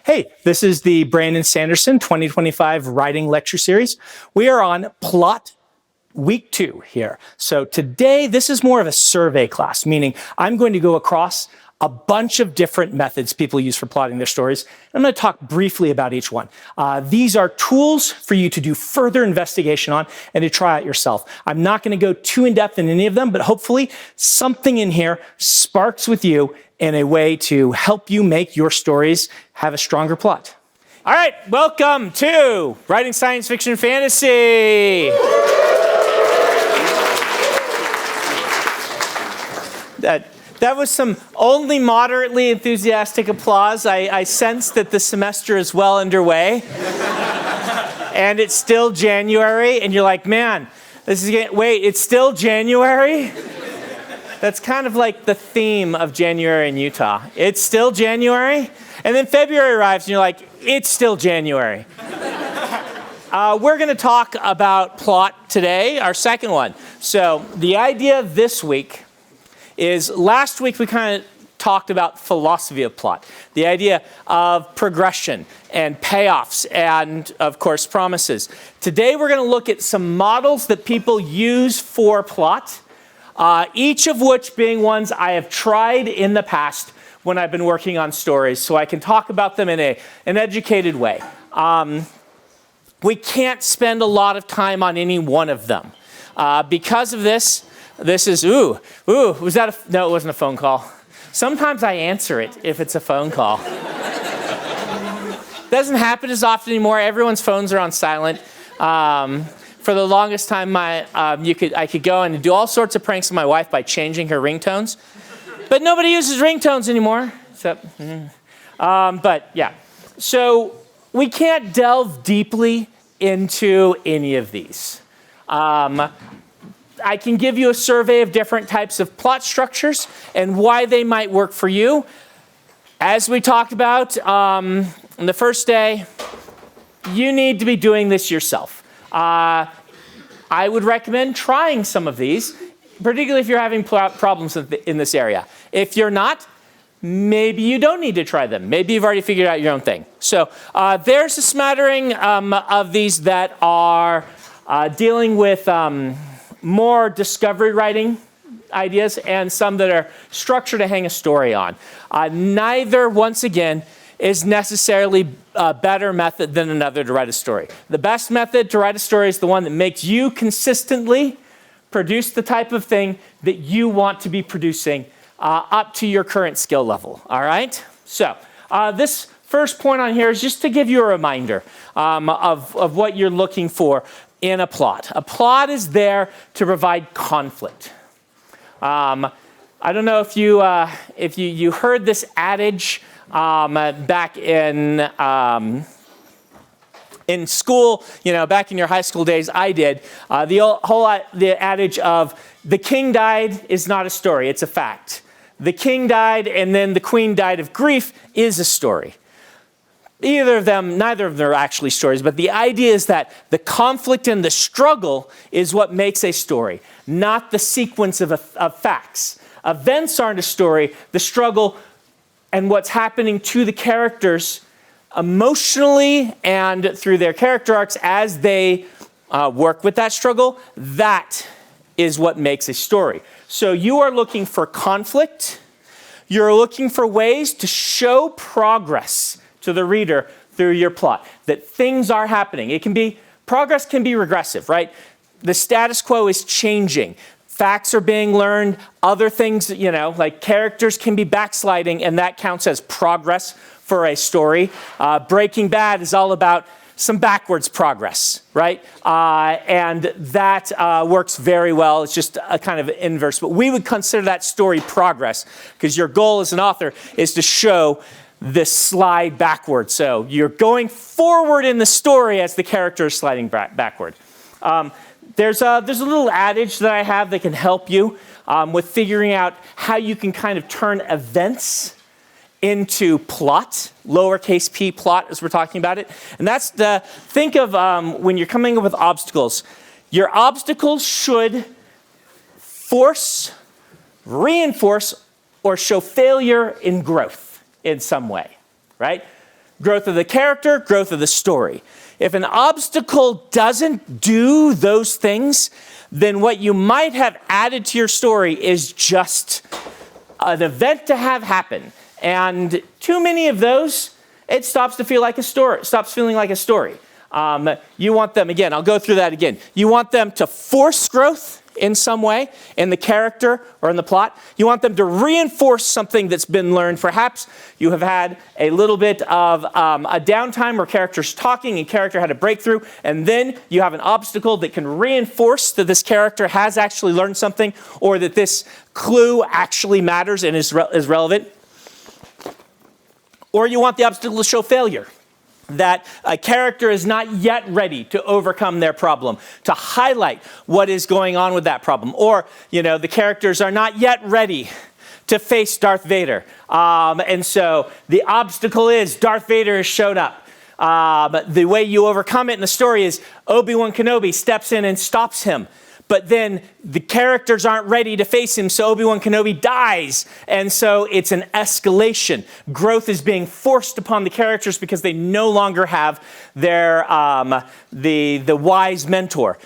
Hey, this is the Brandon Sanderson 2025 Writing Lecture Series. We are on Plot Week 2 here. So today, this is more of a survey class, meaning I'm going to go across a bunch of different methods people use for plotting their stories. I'm going to talk briefly about each one. These are tools for you to do further investigation on and to try out yourself. I'm not going to go too in-depth in any of them, but hopefully something in here sparks with you in a way to help you make your stories have a stronger plot. All right, welcome to Writing Science Fiction Fantasy. That was some only moderately enthusiastic applause. I sense that the semester is well underway. And it's still January, and you're like, man, wait, it's still January? That's kind of like the theme of January in Utah. It's still January? And then February arrives, and you're like, it's still January. We're going to talk about plot today, our second one. So the idea this week is, last week we kind of talked about philosophy of plot, the idea of progression and payoffs and, of course, promises. Today we're going to look at some models that people use for plot, each of which being ones I have tried in the past when I've been working on stories, so I can talk about them in an educated way. We can't spend a lot of time on any one of them. Because of this is, was that no, it wasn't a phone call. Sometimes I answer it if it's a phone call. Doesn't happen as often anymore. Everyone's phones are on silent. For the longest time, I could go and do all sorts of pranks on my wife by changing her ringtones. But nobody uses ringtones anymore. But yeah, so we can't delve deeply into any of these. I can give you a survey of different types of plot structures and why they might work for you. As we talked about on the first day, you need to be doing this yourself. I would recommend trying some of these, particularly if you're having problems in this area. If you're not, maybe you don't need to try them. Maybe you've already figured out your own thing. So there's a smattering of these that are dealing with more discovery writing ideas and some that are structured to hang a story on. Neither, once again, is necessarily a better method than another to write a story. The best method to write a story is the one that makes you consistently produce the type of thing that you want to be producing up to your current skill level, all right? So this first point on here is just to give you a reminder of what you're looking for in a plot. A plot is there to provide conflict. I don't know if you heard this adage back in school, back in your high school days. I did. The adage of the king died is not a story, it's a fact. The king died and then the queen died of grief is a story. Neither of them are actually stories, but the idea is that the conflict and the struggle is what makes a story, not the sequence of facts. Events aren't a story. The struggle and what's happening to the characters emotionally and through their character arcs as they work with that struggle, that is what makes a story. So you are looking for conflict. You're looking for ways to show progress to the reader through your plot, that things are happening. Progress can be regressive, right? The status quo is changing. Facts are being learned. Other things, like characters can be backsliding, and that counts as progress for a story. Breaking Bad is all about some backwards progress, right? And that works very well. It's just a kind of inverse, but we would consider that story progress because your goal as an author is to show this slide backward. So you're going forward in the story as the character is sliding backward. There's a little adage that I have that can help you with figuring out how you can kind of turn events into plot, lowercase p plot as we're talking about it. And that's think of when you're coming up with obstacles. Your obstacles should force, reinforce, or show failure in growth in some way, right? growth of the character, growth of the story. If an obstacle doesn't do those things, then what you might have added to your story is just an event to have happen. And too many of those, it stops to feel like a story. It stops feeling like a story. You want them, again, I'll go through that again. You want them to force growth in some way, in the character or in the plot. You want them to reinforce something that's been learned. Perhaps you have had a little bit of a downtime where character's talking and character had a breakthrough, and then you have an obstacle that can reinforce that this character has actually learned something, or that this clue actually matters and is relevant. Or you want the obstacle to show failure, that a character is not yet ready to overcome their problem, to highlight what is going on with that problem. Or, the characters are not yet ready to face Darth Vader. And so the obstacle is Darth Vader has showed up. But the way you overcome it in the story is Obi-Wan Kenobi steps in and stops him. But then the characters aren't ready to face him, so Obi-Wan Kenobi dies. And so it's an escalation. Growth is being forced upon the characters because they no longer have their the wise mentor.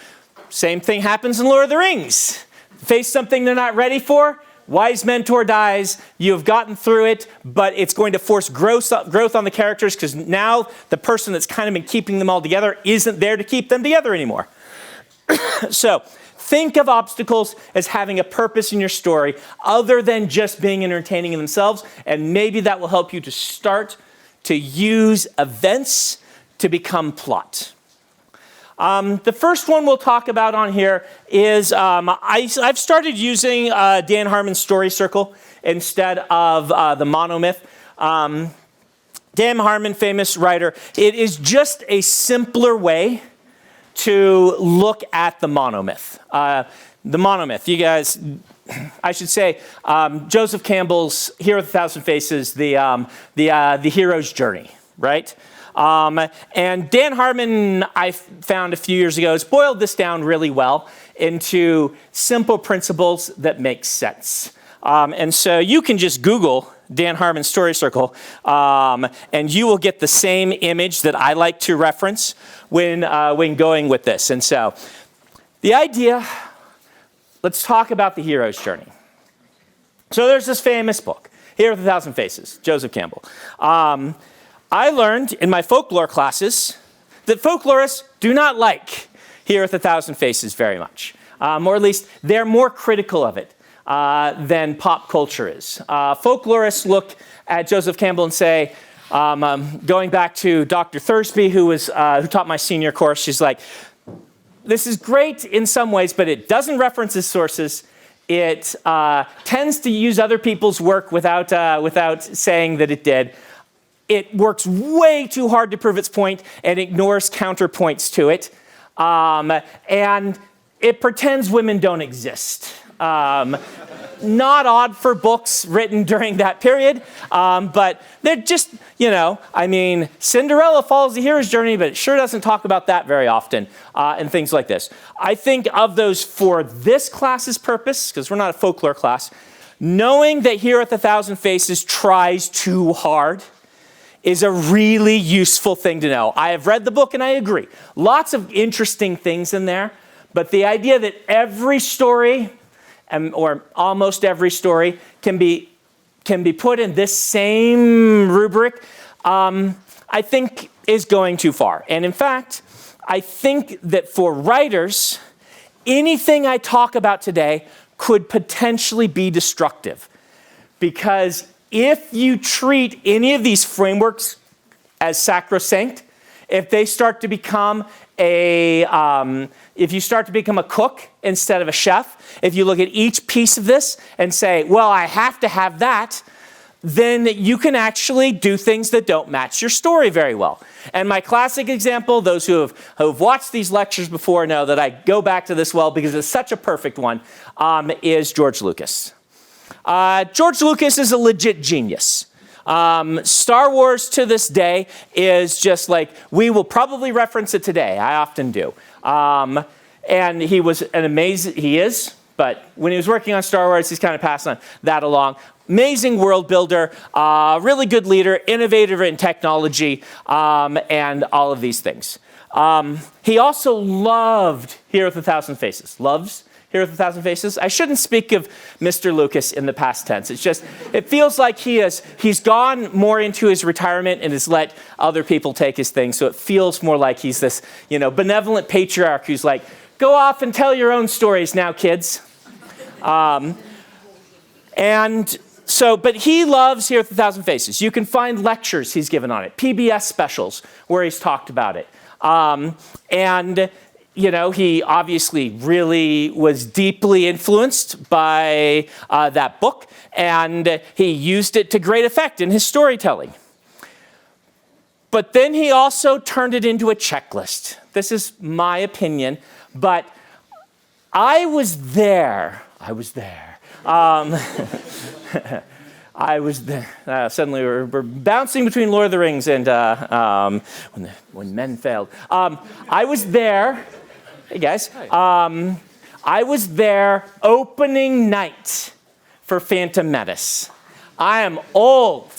Same thing happens in Lord of the Rings. Face something they're not ready for, wise mentor dies, you've gotten through it, but it's going to force growth on the characters because now the person that's kind of been keeping them all together isn't there to keep them together anymore. So, think of obstacles as having a purpose in your story other than just being entertaining in themselves, and maybe that will help you to start to use events to become plot. The first one we'll talk about on here is I've started using Dan Harmon's story circle instead of the monomyth. Dan Harmon, famous writer, it is just a simpler way to look at the monomyth. The monomyth, you guys, I should say, Joseph Campbell's Hero with a Thousand Faces, the hero's journey, right? And Dan Harmon, I found a few years ago, has boiled this down really well into simple principles that make sense. And so you can just Google Dan Harmon Story Circle, and you will get the same image that I like to reference when going with this. And so the idea, let's talk about the hero's journey. So there's this famous book, Hero with a Thousand Faces, Joseph Campbell. I learned in my folklore classes that folklorists do not like Hero with a Thousand Faces very much, or at least they're more critical of it than pop culture is. Folklorists look at Joseph Campbell and say, going back to Dr. Thursby, who taught my senior course, she's like, this is great in some ways, but it doesn't reference its sources. It tends to use other people's work without saying that it did. It works way too hard to prove its point and ignores counterpoints to it. And it pretends women don't exist. Not odd for books written during that period, but they're just, Cinderella follows the hero's journey, but it sure doesn't talk about that very often, and things like this. I think of those for this class's purpose, because we're not a folklore class, knowing that Hero with a Thousand Faces tries too hard is a really useful thing to know. I have read the book and I agree. Lots of interesting things in there, but the idea that every story or almost every story can be put in this same rubric, I think is going too far. And in fact, I think that for writers, anything I talk about today could potentially be destructive. Because if you treat any of these frameworks as sacrosanct, if they start to become if you start to become a cook instead of a chef, if you look at each piece of this and say, well, I have to have that, then you can actually do things that don't match your story very well. And my classic example, those who have watched these lectures before know that I go back to this well because it's such a perfect one, is George Lucas. George Lucas is a legit genius. Star Wars to this day is just like, we will probably reference it today. I often do. And he was he is, but when he was working on Star Wars, he's kind of passing that along. amazing world builder, really good leader, innovative in technology, and all of these things. He also loved Hero with a Thousand Faces. Loves Hero with a Thousand Faces. I shouldn't speak of Mr. Lucas in the past tense. It's just, it feels like he's gone more into his retirement and has let other people take his thing. So it feels more like he's this, benevolent patriarch who's like, go off and tell your own stories now, kids. But he loves Hero with a Thousand Faces. You can find lectures he's given on it, PBS specials where he's talked about it. He obviously really was deeply influenced by that book, and he used it to great effect in his storytelling. But then he also turned it into a checklist. This is my opinion, but I was there. Suddenly we're bouncing between Lord of the Rings and when men failed. I was there. Hey guys. I was there opening night for Phantom Menace. I am old.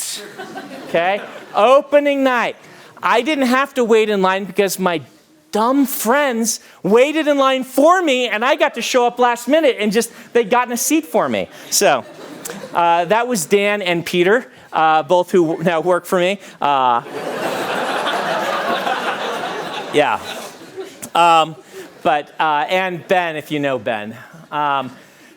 Okay? Opening night. I didn't have to wait in line because my dumb friends waited in line for me, and I got to show up last minute and they'd gotten a seat for me. So that was Dan and Peter, both who now work for me. Yeah. And Ben, if you know Ben.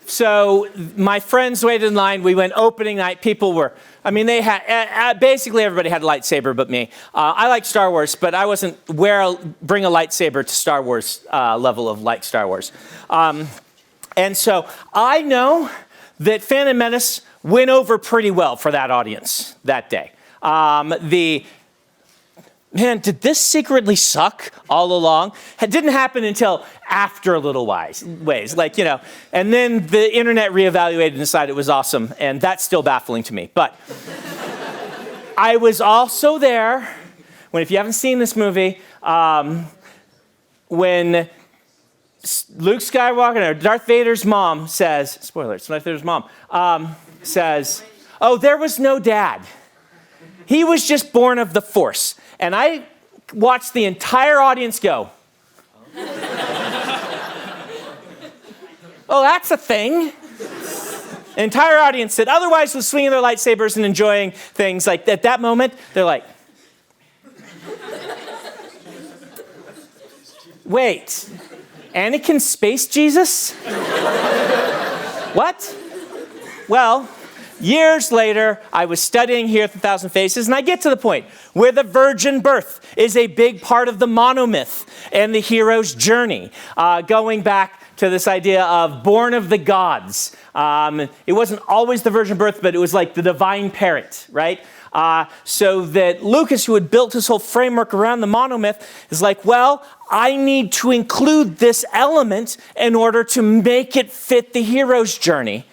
So my friends waited in line. We went opening night. They had, basically everybody had a lightsaber but me. I like Star Wars, but I wasn't bring a lightsaber to Star Wars level of like Star Wars. And so I know that Phantom Menace went over pretty well for that audience that day. Did this secretly suck all along? It didn't happen until after a little ways, and then the internet reevaluated and decided it was awesome, and that's still baffling to me. But I was also there when, if you haven't seen this movie, when Luke Skywalker, or Darth Vader's mom says, spoiler, it's Darth Vader's mom, says, oh, there was no dad. He was just born of the Force. And I watched the entire audience go, oh, that's a thing. The entire audience said, otherwise was swinging their lightsabers and enjoying things. Like at that moment, they're like, wait, Anakin Space Jesus? What? Well, years later, I was studying Here with a Thousand Faces, and I get to the point where the virgin birth is a big part of the monomyth and the hero's journey, going back to this idea of born of the gods. It wasn't always the virgin birth, but it was like the divine parent, right? So that Lucas, who had built his whole framework around the monomyth, is like, well, I need to include this element in order to make it fit the hero's journey.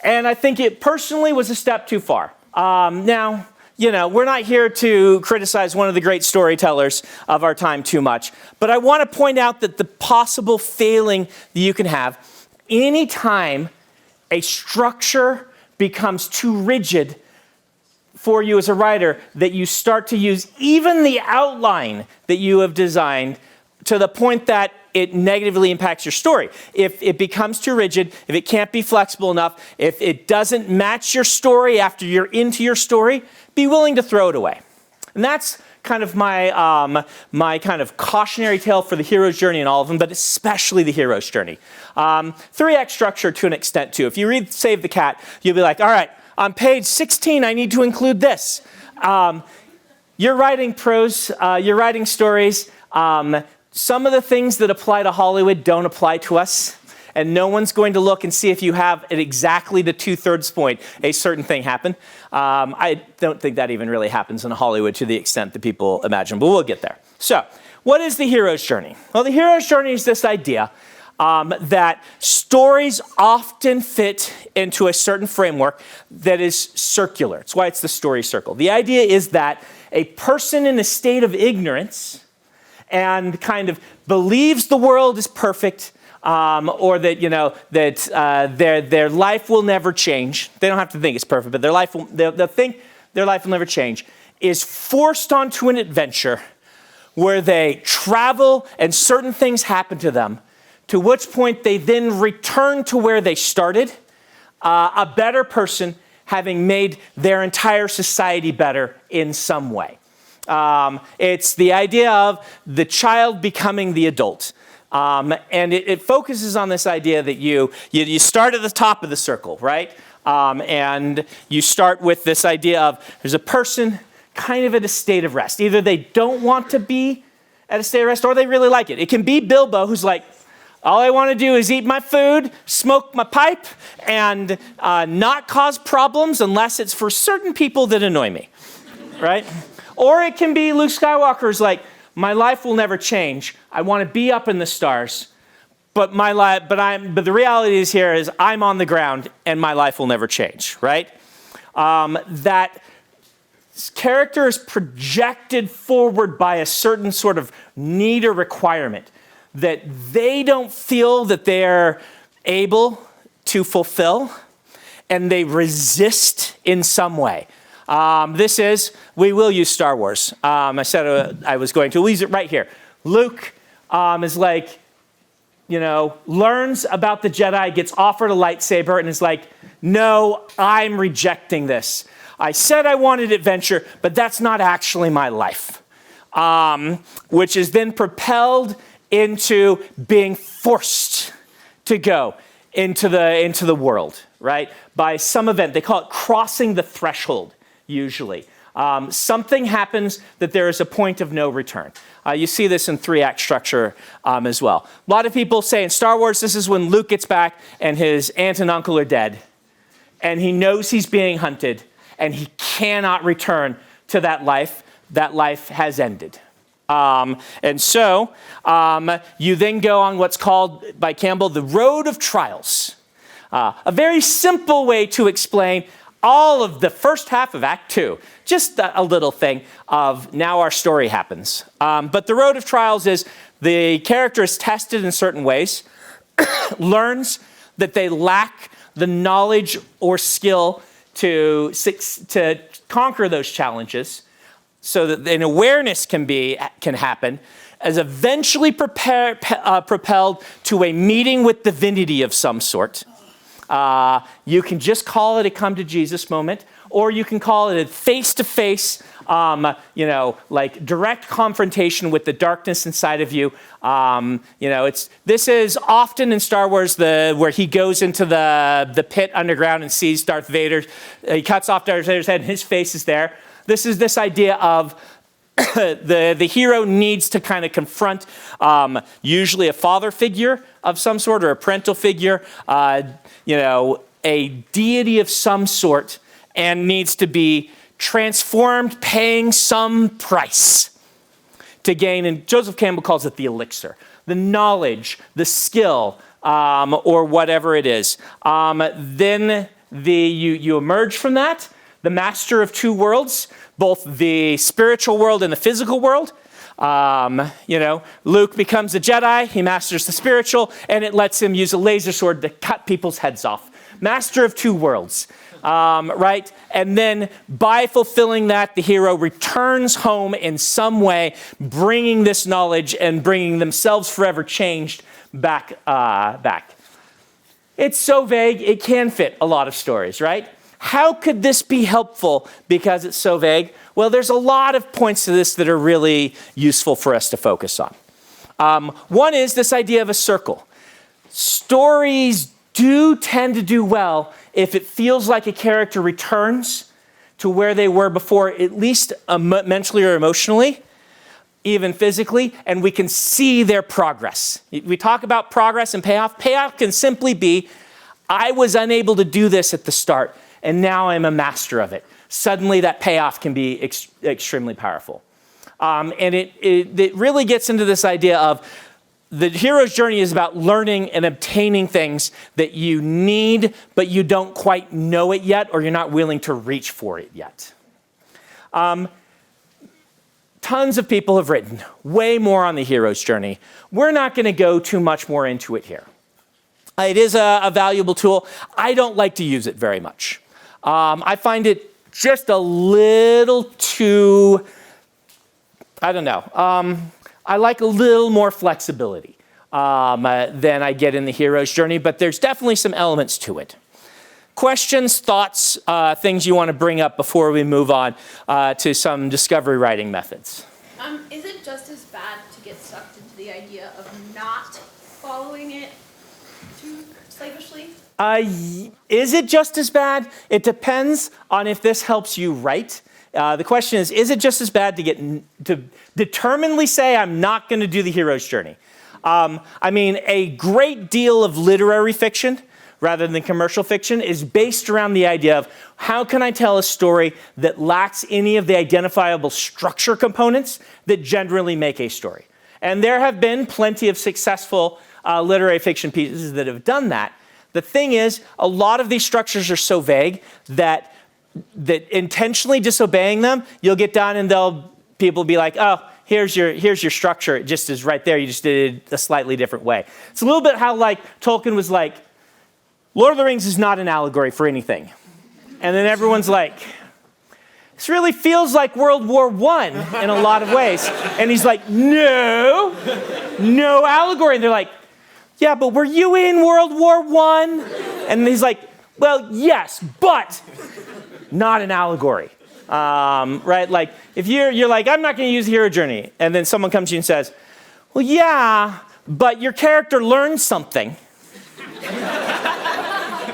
And I think it personally was a step too far. Now, we're not here to criticize one of the great storytellers of our time too much, but I want to point out that the possible failing that you can have anytime a structure becomes too rigid for you as a writer, that you start to use even the outline that you have designed to the point that it negatively impacts your story. If it becomes too rigid, if it can't be flexible enough, if it doesn't match your story after you're into your story, be willing to throw it away. And that's kind of my kind of cautionary tale for the hero's journey in all of them, but especially the hero's journey. 3-act structure to an extent too. If you read Save the Cat, you'll be like, all right, on page 16, I need to include this. You're writing prose, you're writing stories. Some of the things that apply to Hollywood don't apply to us, and no one's going to look and see if you have at exactly the 2/3 point a certain thing happen. I don't think that even really happens in Hollywood to the extent that people imagine, but we'll get there. So, what is the hero's journey? Well, the hero's journey is this idea that stories often fit into a certain framework that is circular. It's why it's the story circle. The idea is that a person in a state of ignorance and kind of believes the world is perfect, or that, their life will never change. They don't have to think it's perfect, but they'll think their life will never change, is forced onto an adventure where they travel and certain things happen to them, to which point they then return to where they started, a better person, having made their entire society better in some way. It's the idea of the child becoming the adult. And it focuses on this idea that you start at the top of the circle, right? And you start with this idea of there's a person kind of at a state of rest. Either they don't want to be at a state of rest or they really like it. It can be Bilbo, who's like, all I want to do is eat my food, smoke my pipe, and not cause problems unless it's for certain people that annoy me, right? Or it can be Luke Skywalker's like, my life will never change. I want to be up in the stars, but the reality is here is I'm on the ground and my life will never change, right? That character is projected forward by a certain sort of need or requirement that they don't feel that they're able to fulfill, and they resist in some way. We will use Star Wars. I said I was going to. We'll use it right here. Luke is like, learns about the Jedi, gets offered a lightsaber, and is like, no, I'm rejecting this. I said I wanted adventure, but that's not actually my life. Which is then propelled into being forced to go into the world, right? By some event. They call it crossing the threshold, usually. Something happens that there is a point of no return. You see this in 3-act structure as well. A lot of people say in Star Wars, this is when Luke gets back and his aunt and uncle are dead. And he knows he's being hunted and he cannot return to that life. That life has ended. And so you then go on what's called by Campbell the road of trials. A very simple way to explain all of the first half of Act 2. Just a little thing of now our story happens. But the road of trials is the character is tested in certain ways, learns that they lack the knowledge or skill to conquer those challenges, so that an awareness can happen, as eventually propelled to a meeting with divinity of some sort. You can just call it a come to Jesus moment, or you can call it a face-to-face, like direct confrontation with the darkness inside of you. This is often in Star Wars where he goes into the pit underground and sees Darth Vader. He cuts off Darth Vader's head and his face is there. This is this idea of the hero needs to kind of confront usually a father figure of some sort or a parental figure, a deity of some sort, and needs to be transformed, paying some price to gain, and Joseph Campbell calls it the elixir, the knowledge, the skill, or whatever it is. Then you emerge from that, the master of two worlds, both the spiritual world and the physical world. Luke becomes a Jedi, he masters the spiritual, and it lets him use a laser sword to cut people's heads off. Master of two worlds, right? And then by fulfilling that, the hero returns home in some way, bringing this knowledge and bringing themselves forever changed back. It's so vague, it can fit a lot of stories, right? How could this be helpful because it's so vague? Well, there's a lot of points to this that are really useful for us to focus on. One is this idea of a circle. Stories do tend to do well if it feels like a character returns to where they were before, at least mentally or emotionally, even physically, and we can see their progress. We talk about progress and payoff. Payoff can simply be, I was unable to do this at the start, and now I'm a master of it. Suddenly that payoff can be extremely powerful. And it really gets into this idea of the hero's journey is about learning and obtaining things that you need, but you don't quite know it yet, or you're not willing to reach for it yet. Tons of people have written way more on the hero's journey. We're not going to go too much more into it here. It is a valuable tool. I don't like to use it very much. I find it just a little too, I don't know. I like a little more flexibility than I get in the hero's journey, but there's definitely some elements to it. Questions, thoughts, things you want to bring up before we move on to some discovery writing methods? Is it just as bad to get sucked into the idea of not following it too slavishly? Is it just as bad? It depends on if this helps you write. The question is it just as bad to determinedly say, I'm not going to do the hero's journey? I mean, a great deal of literary fiction, rather than commercial fiction, is based around the idea of how can I tell a story that lacks any of the identifiable structure components that generally make a story. And there have been plenty of successful literary fiction pieces that have done that. The thing is, a lot of these structures are so vague that intentionally disobeying them, you'll get done and people will be like, oh, here's your structure. It just is right there. You just did it a slightly different way. It's a little bit how like Tolkien was like, Lord of the Rings is not an allegory for anything. And then everyone's like, this really feels like World War I in a lot of ways. And he's like, no allegory. And they're like, yeah, but were you in World War I? And he's like, well, yes, but not an allegory. Right? Like, if you're like, I'm not going to use the hero journey. And then someone comes to you and says, well, yeah, but your character learned something.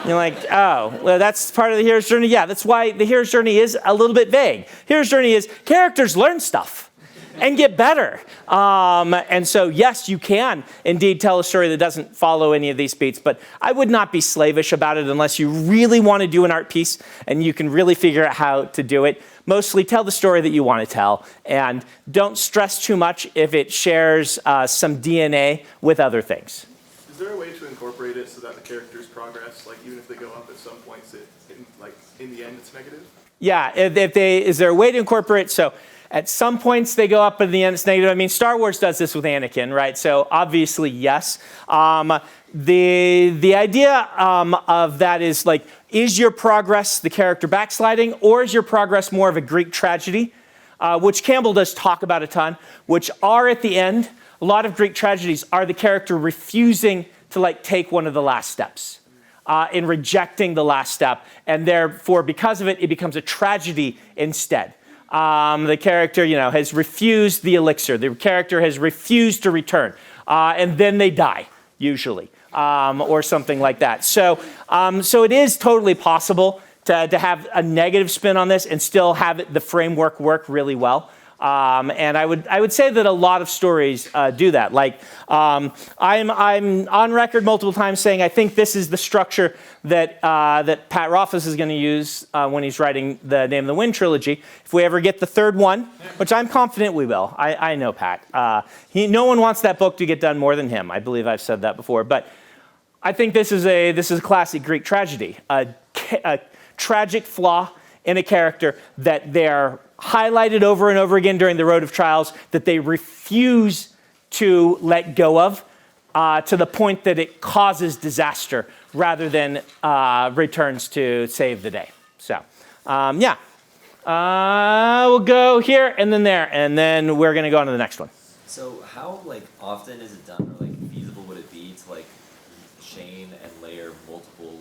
You're like, oh, well, that's part of the hero's journey. Yeah, that's why the hero's journey is a little bit vague. Hero's journey is characters learn stuff and get better. And so, yes, you can indeed tell a story that doesn't follow any of these beats, but I would not be slavish about it unless you really want to do an art piece and you can really figure out how to do it. Mostly tell the story that you want to tell and don't stress too much if it shares some DNA with other things. Is there a way to incorporate it so that the characters progress, like even if they go up at some points, in the end it's negative? Yeah, is there a way to incorporate? So at some points they go up, but in the end it's negative. I mean, Star Wars does this with Anakin, right? So obviously, yes. The idea of that is like, is your progress the character backsliding, or is your progress more of a Greek tragedy, which Campbell does talk about a ton, which are at the end. A lot of Greek tragedies are the character refusing to like take one of the last steps, in rejecting the last step, and therefore, because of it, it becomes a tragedy instead. The character, has refused the elixir. The character has refused to return, and then they die, usually, or something like that. So it is totally possible to have a negative spin on this and still have the framework work really well. And I would say that a lot of stories do that. Like I'm on record multiple times saying I think this is the structure that Pat Rothfuss is going to use when he's writing the Name of the Wind trilogy. If we ever get the third one, which I'm confident we will. I know Pat. No one wants that book to get done more than him. I believe I've said that before. But I think this is a classic Greek tragedy, a tragic flaw in a character that they're highlighted over and over again during the Road of Trials that they refuse to let go of to the point that it causes disaster rather than returns to save the day. So, we'll go here and then there, and then we're going to go on to the next one. So how often is it done, or feasible would it be to chain and layer multiple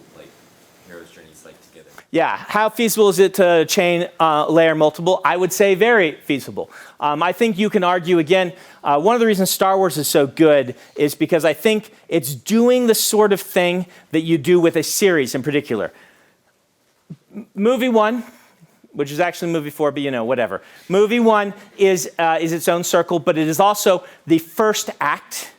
hero's journeys together? Yeah, how feasible is it to chain layer multiple? I would say very feasible. I think you can argue again, one of the reasons Star Wars is so good is because I think it's doing the sort of thing that you do with a series in particular. Movie 1, which is actually movie 4, but whatever. Movie 1 is its own circle, but it is also the first act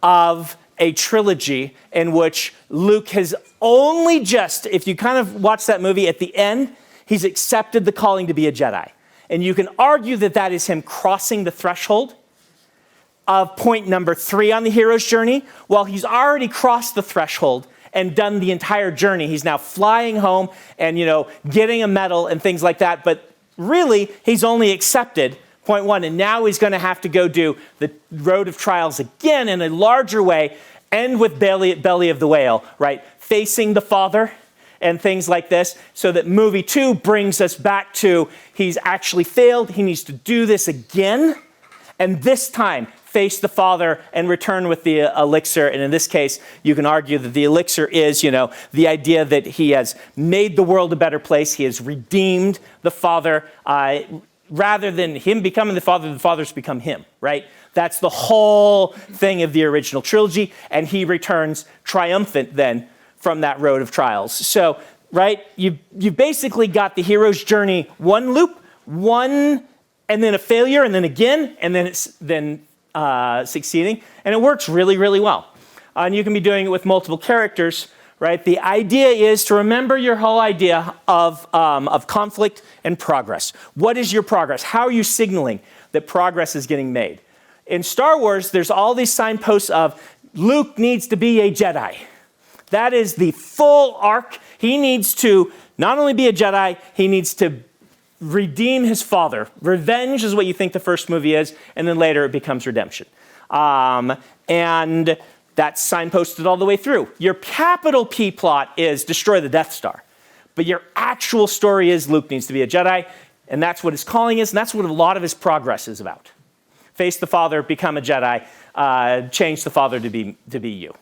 of a trilogy in which Luke has only just, if you kind of watch that movie at the end, he's accepted the calling to be a Jedi. And you can argue that that is him crossing the threshold of point number 3 on the hero's journey. While he's already crossed the threshold and done the entire journey. He's now flying home and, getting a medal and things like that. But really, he's only accepted point 1. And now he's going to have to go do the Road of Trials again in a larger way end with belly of the whale, right? Facing the father and things like this, so that movie 2 brings us back to he's actually failed, he needs to do this again, and this time face the father and return with the elixir. And in this case, you can argue that the elixir is, the idea that he has made the world a better place, he has redeemed the father, rather than him becoming the father's become him, right? That's the whole thing of the original trilogy, and he returns triumphant then from that road of trials. So, right, you basically got the hero's journey, one loop, and then a failure, and then again, and then it's succeeding, and it works really, really well. And you can be doing it with multiple characters, right? The idea is to remember your whole idea of conflict and progress. What is your progress? How are you signaling that progress is getting made? In Star Wars, there's all these signposts of Luke needs to be a Jedi. That is the full arc. He needs to not only be a Jedi, he needs to redeem his father. Revenge is what you think the first movie is, and then later it becomes redemption. And that's signposted all the way through. Your capital P plot is destroy the Death Star. But your actual story is Luke needs to be a Jedi, and that's what his calling is, and that's what a lot of his progress is about. Face the father, become a Jedi, change the father to be you.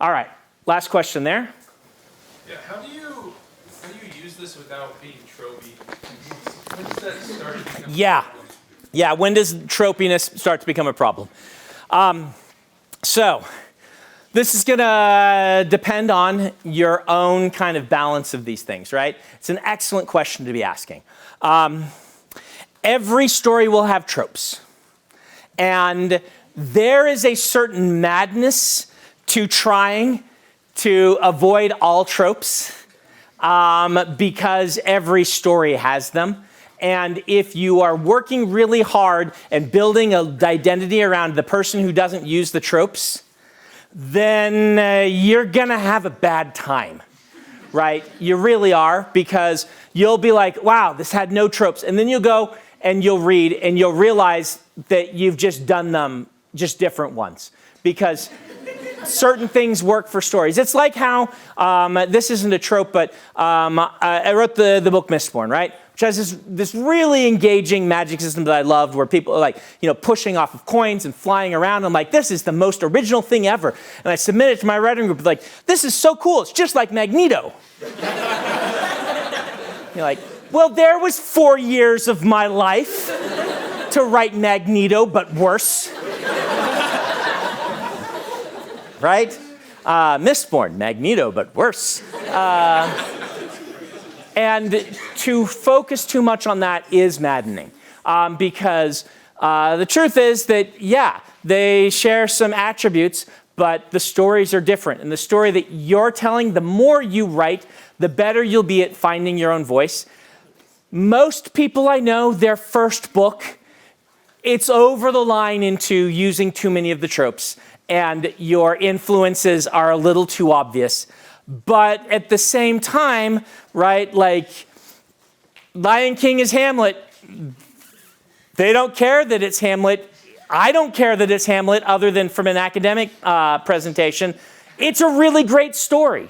All right. Last question there. Yeah, how do you use this without being tropey? When does that start to become a problem? Yeah, when does tropiness start to become a problem? So this is going to depend on your own kind of balance of these things, right? It's an excellent question to be asking. Every story will have tropes. And there is a certain madness to trying to avoid all tropes because every story has them. And if you are working really hard and building an identity around the person who doesn't use the tropes, then you're going to have a bad time, right? You really are, because you'll be like, wow, this had no tropes. And then you'll go and you'll read and you'll realize that you've just done them, just different ones. Because certain things work for stories. It's like how, this isn't a trope, but I wrote the book Mistborn, right? Which has this really engaging magic system that I loved, where people are like, pushing off of coins and flying around. I'm like, this is the most original thing ever. And I submit it to my writing group, like, this is so cool. It's just like Magneto. You're like, well, there was 4 years of my life to write Magneto, but worse. Right? Mistborn, Magneto, but worse. And to focus too much on that is maddening. Because the truth is that, yeah, they share some attributes, but the stories are different. And the story that you're telling, the more you write, the better you'll be at finding your own voice. Most people I know, their first book, it's over the line into using too many of the tropes, and your influences are a little too obvious. But at the same time, right, like Lion King is Hamlet. They don't care that it's Hamlet. I don't care that it's Hamlet, other than from an academic presentation. It's a really great story.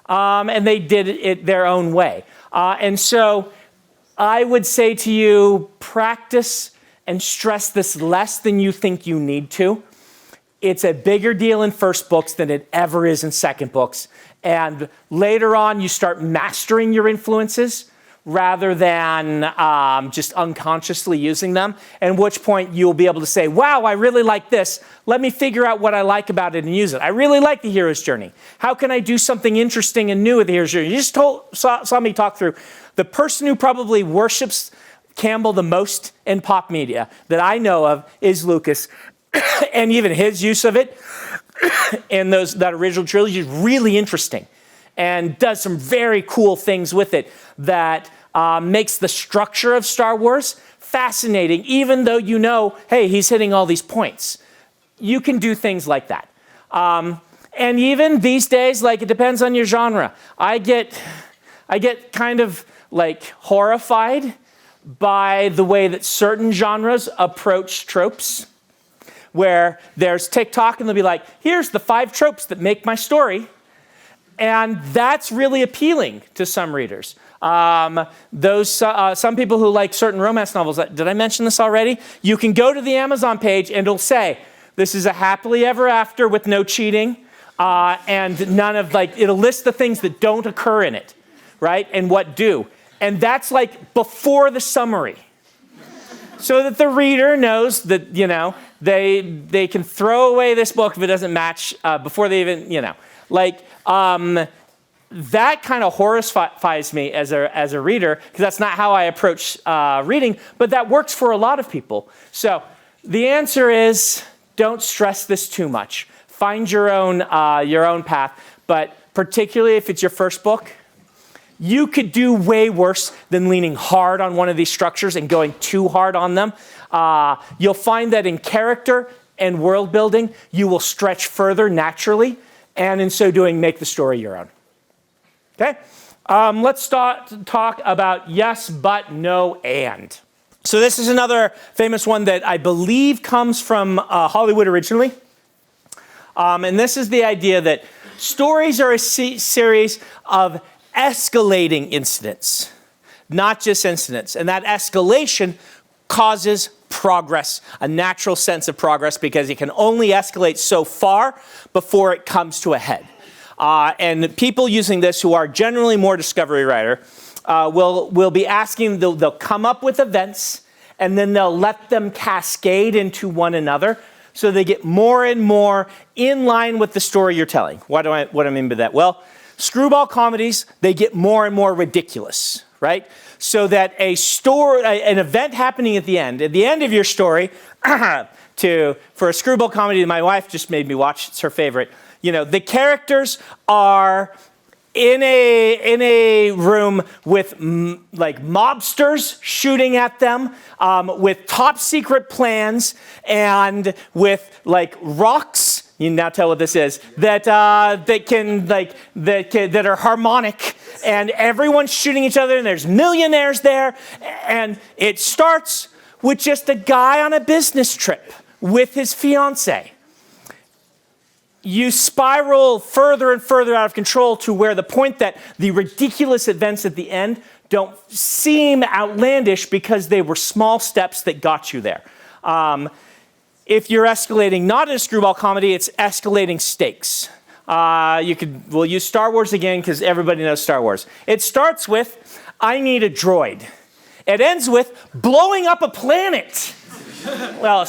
And they did it their own way. And so I would say to you, practice and stress this less than you think you need to. It's a bigger deal in first books than it ever is in second books. And later on, you start mastering your influences rather than just unconsciously using them, at which point you'll be able to say, wow, I really like this. Let me figure out what I like about it and use it. I really like the hero's journey. How can I do something interesting and new with the hero's journey? You just saw me talk through the person who probably worships Campbell the most in pop media that I know of is Lucas. And even his use of it in that original trilogy is really interesting and does some very cool things with it that makes the structure of Star Wars fascinating, even though hey, he's hitting all these points. You can do things like that. And even these days, like, it depends on your genre. I get kind of like horrified by the way that certain genres approach tropes. where there's TikTok and they'll be like, here's the 5 tropes that make my story. And that's really appealing to some readers. Some people who like certain romance novels, did I mention this already? You can go to the Amazon page and it'll say, this is a happily ever after with no cheating, and none of it'll list the things that don't occur in it, right? And what do. And that's like before the summary. So that the reader knows that, they can throw away this book if it doesn't match before they even, that kind of horrifies me as a reader, because that's not how I approach reading, but that works for a lot of people. So the answer is, don't stress this too much. Find your own path, but particularly if it's your first book, you could do way worse than leaning hard on one of these structures and going too hard on them. You'll find that in character and world building, you will stretch further naturally, and in so doing, make the story your own. Okay? Let's talk about yes, but, no, and. So this is another famous one that I believe comes from Hollywood originally. And this is the idea that stories are a series of escalating incidents, not just incidents. And that escalation causes progress, a natural sense of progress, because it can only escalate so far before it comes to a head. And people using this who are generally more discovery writer will be asking, they'll come up with events and then they'll let them cascade into one another so they get more and more in line with the story you're telling. What do I mean by that? Well, screwball comedies, they get more and more ridiculous, right? So that an event happening at the end of your story, for a screwball comedy that my wife just made me watch, it's her favorite, the characters are in a room with mobsters shooting at them, with top secret plans, and with rocks. You can now tell what this is, that are harmonic, and everyone's shooting each other, and there's millionaires there, and it starts with just a guy on a business trip with his fiancée. You spiral further and further out of control to where the point that the ridiculous events at the end don't seem outlandish because they were small steps that got you there. If you're escalating not in a screwball comedy, it's escalating stakes. We'll use Star Wars again because everybody knows Star Wars. It starts with, I need a droid. It ends with blowing up a planet. Well,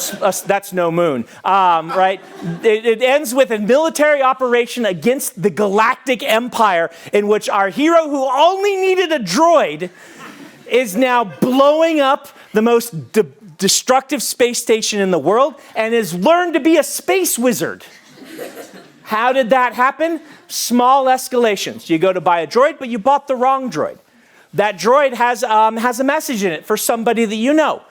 that's no moon, right? It ends with a military operation against the galactic empire in which our hero, who only needed a droid, is now blowing up the most destructive space station in the world and has learned to be a space wizard. How did that happen? Small escalations. You go to buy a droid, but you bought the wrong droid. That droid has a message in it for somebody that you know.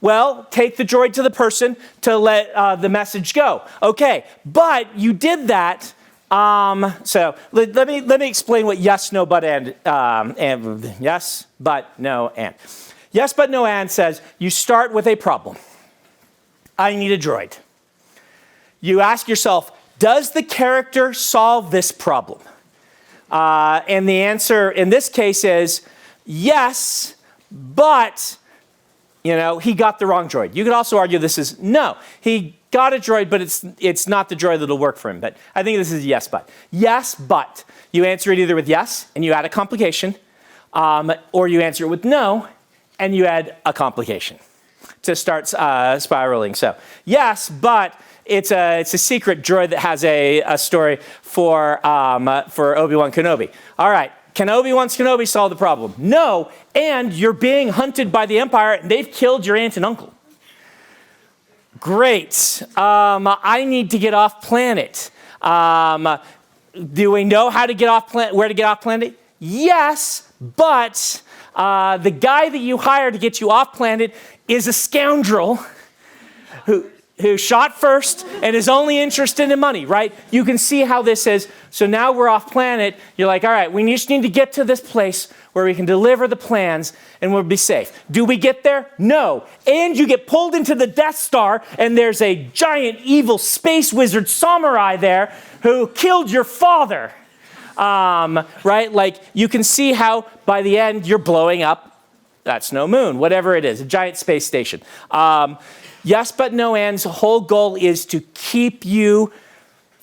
Well, take the droid to the person to let the message go. Okay, but you did that. So let me explain what yes, no, but, and yes, but, no, and. Yes, but, no, and says you start with a problem. I need a droid. You ask yourself, does the character solve this problem? And the answer in this case is yes, but he got the wrong droid. You could also argue this is no. He got a droid, but it's not the droid that'll work for him. But I think this is yes, but. Yes, but. You answer it either with yes, and you add a complication, or you answer it with no, and you add a complication to start spiraling. So yes, but it's a secret droid that has a story for Obi-Wan Kenobi. All right. Can Obi-Wan Kenobi solve the problem? No, and you're being hunted by the Empire, and they've killed your aunt and uncle. Great. I need to get off planet. Do we know how to get off planet? Where to get off planet? Yes, but the guy that you hired to get you off planet is a scoundrel who shot first and is only interested in money, right? You can see how this is. So now we're off planet. You're like, all right, we just need to get to this place where we can deliver the plans and we'll be safe. Do we get there? No. And you get pulled into the Death Star and there's a giant evil space wizard samurai there who killed your father. Right? Like you can see how by the end you're blowing up. That's no moon, whatever it is, a giant space station. Yes, but no and's whole goal is to keep you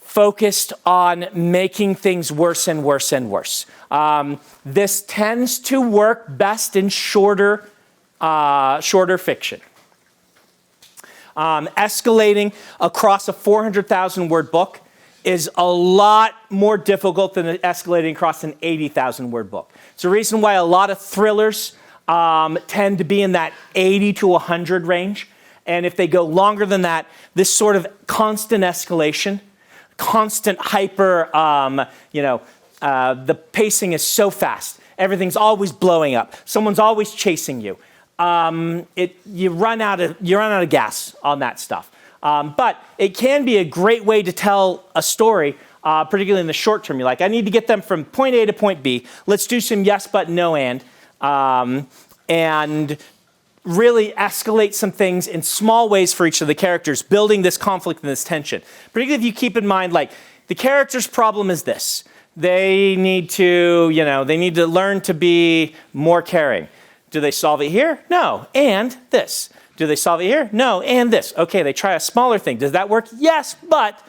focused on making things worse and worse and worse. This tends to work best in shorter fiction. Escalating across a 400,000 word book is a lot more difficult than escalating across an 80,000 word book. It's the reason why a lot of thrillers tend to be in that 80 to 100 range. And if they go longer than that, this sort of constant escalation, constant hyper, the pacing is so fast. Everything's always blowing up. Someone's always chasing you. You run out of gas on that stuff. But it can be a great way to tell a story, particularly in the short term. You're like, I need to get them from point A to point B. Let's do some yes, but, no, and really escalate some things in small ways for each of the characters, building this conflict and this tension. Particularly if you keep in mind, like, the character's problem is this. They need to learn to be more caring. Do they solve it here? No. And this. Do they solve it here? No. And this. Okay, they try a smaller thing. Does that work? Yes, but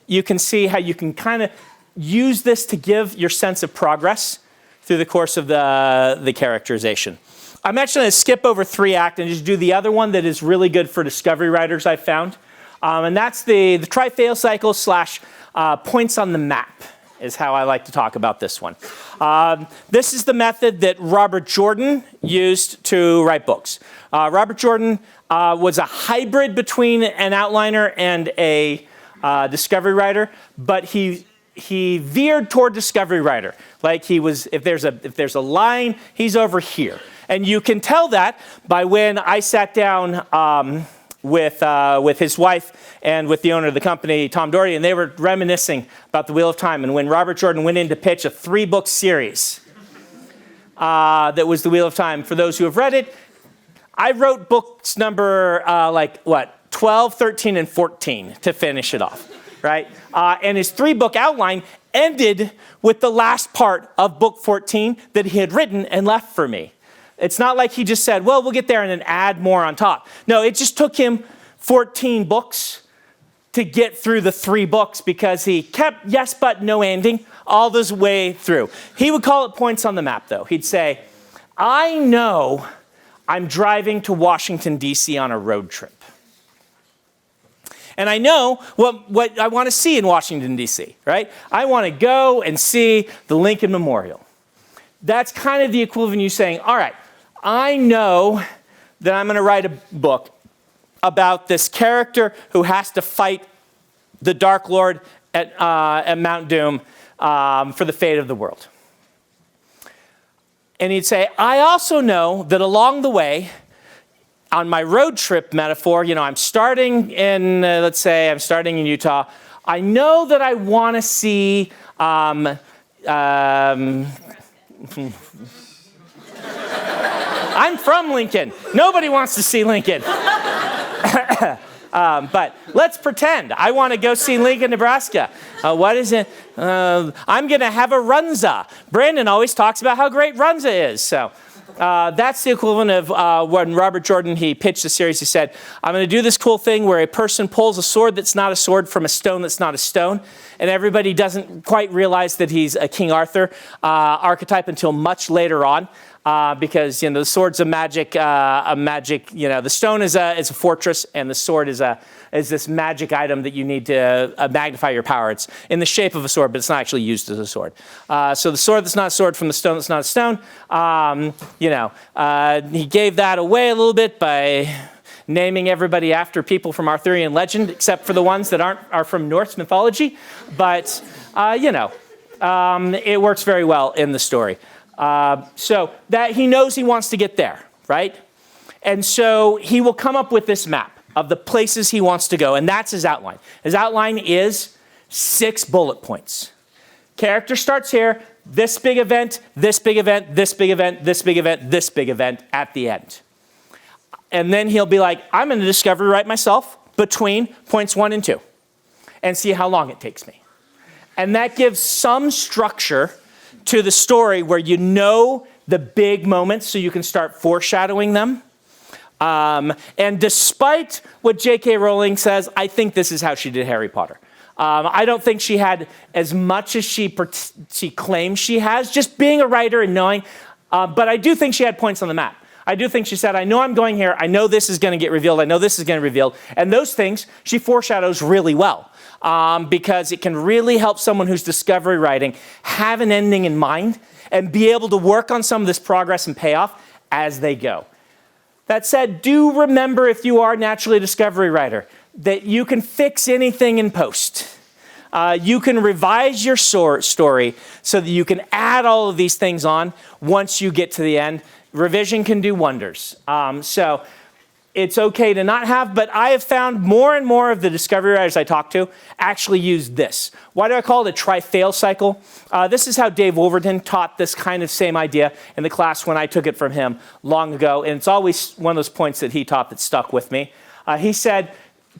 you can see how you can kind of use this to give your sense of progress through the course of the characterization. I'm actually going to skip over 3-act and just do the other one that is really good for discovery writers I've found. And that's the try-fail cycle / points on the map is how I like to talk about this one. This is the method that Robert Jordan used to write books. Robert Jordan was a hybrid between an outliner and a discovery writer, but he veered toward discovery writer. Like he was, if there's a line, he's over here. And you can tell that by when I sat down with his wife and with the owner of the company, Tom Doherty, and they were reminiscing about the Wheel of Time. And when Robert Jordan went in to pitch a 3-book series that was the Wheel of Time, for those who have read it, I wrote books number 12, 13, and 14 to finish it off, right? And his 3-book outline ended with the last part of book 14 that he had written and left for me. It's not like he just said, well, we'll get there and then add more on top. No, it just took him 14 books to get through the 3 books because he kept yes, but, no, anding all this way through. He would call it points on the map, though. He'd say, I know I'm driving to Washington, D.C. on a road trip. And I know what I want to see in Washington, D.C., right? I want to go and see the Lincoln Memorial. That's kind of the equivalent of you saying, all right, I know that I'm going to write a book about this character who has to fight the Dark Lord at Mount Doom for the fate of the world. And he'd say, I also know that along the way, on my road trip metaphor, I'm starting in, let's say I'm starting in Utah. I know that I want to see I'm from Lincoln. Nobody wants to see Lincoln. But let's pretend I want to go see Lincoln, Nebraska. What is it? I'm going to have a Runza. Brandon always talks about how great Runza is. So that's the equivalent of when Robert Jordan, he pitched the series, he said, I'm going to do this cool thing where a person pulls a sword that's not a sword from a stone that's not a stone. And everybody doesn't quite realize that he's a King Arthur archetype until much later on. Because the sword's a magic. The stone is a fortress, and the sword is this magic item that you need to magnify your power. It's in the shape of a sword, but it's not actually used as a sword. So the sword that's not a sword from the stone that's not a stone. He gave that away a little bit by naming everybody after people from Arthurian legend, except for the ones that are from Norse mythology. But it works very well in the story. So that he knows he wants to get there, right? And so he will come up with this map. of the places he wants to go, and that's his outline. His outline is 6 bullet points. Character starts here, this big event, this big event, this big event, this big event, this big event at the end. And then he'll be like, I'm going to discovery write myself between points 1 and 2 and see how long it takes me. And that gives some structure to the story where you know the big moments so you can start foreshadowing them. And despite what J.K. Rowling says, I think this is how she did Harry Potter. I don't think she had as much as she claims she has, just being a writer and knowing. But I do think she had points on the map. I do think she said, I know I'm going here. I know this is going to get revealed. I know this is going to be revealed. And those things she foreshadows really well because it can really help someone who's discovery writing have an ending in mind and be able to work on some of this progress and payoff as they go. That said, do remember, if you are naturally a discovery writer, that you can fix anything in post. You can revise your story so that you can add all of these things on once you get to the end. Revision can do wonders. So it's okay to not have, but I have found more and more of the discovery writers I talk to actually use this. Why do I call it a try-fail cycle? This is how Dave Wolverton taught this kind of same idea in the class when I took it from him long ago, and it's always one of those points that he taught that stuck with me. He said,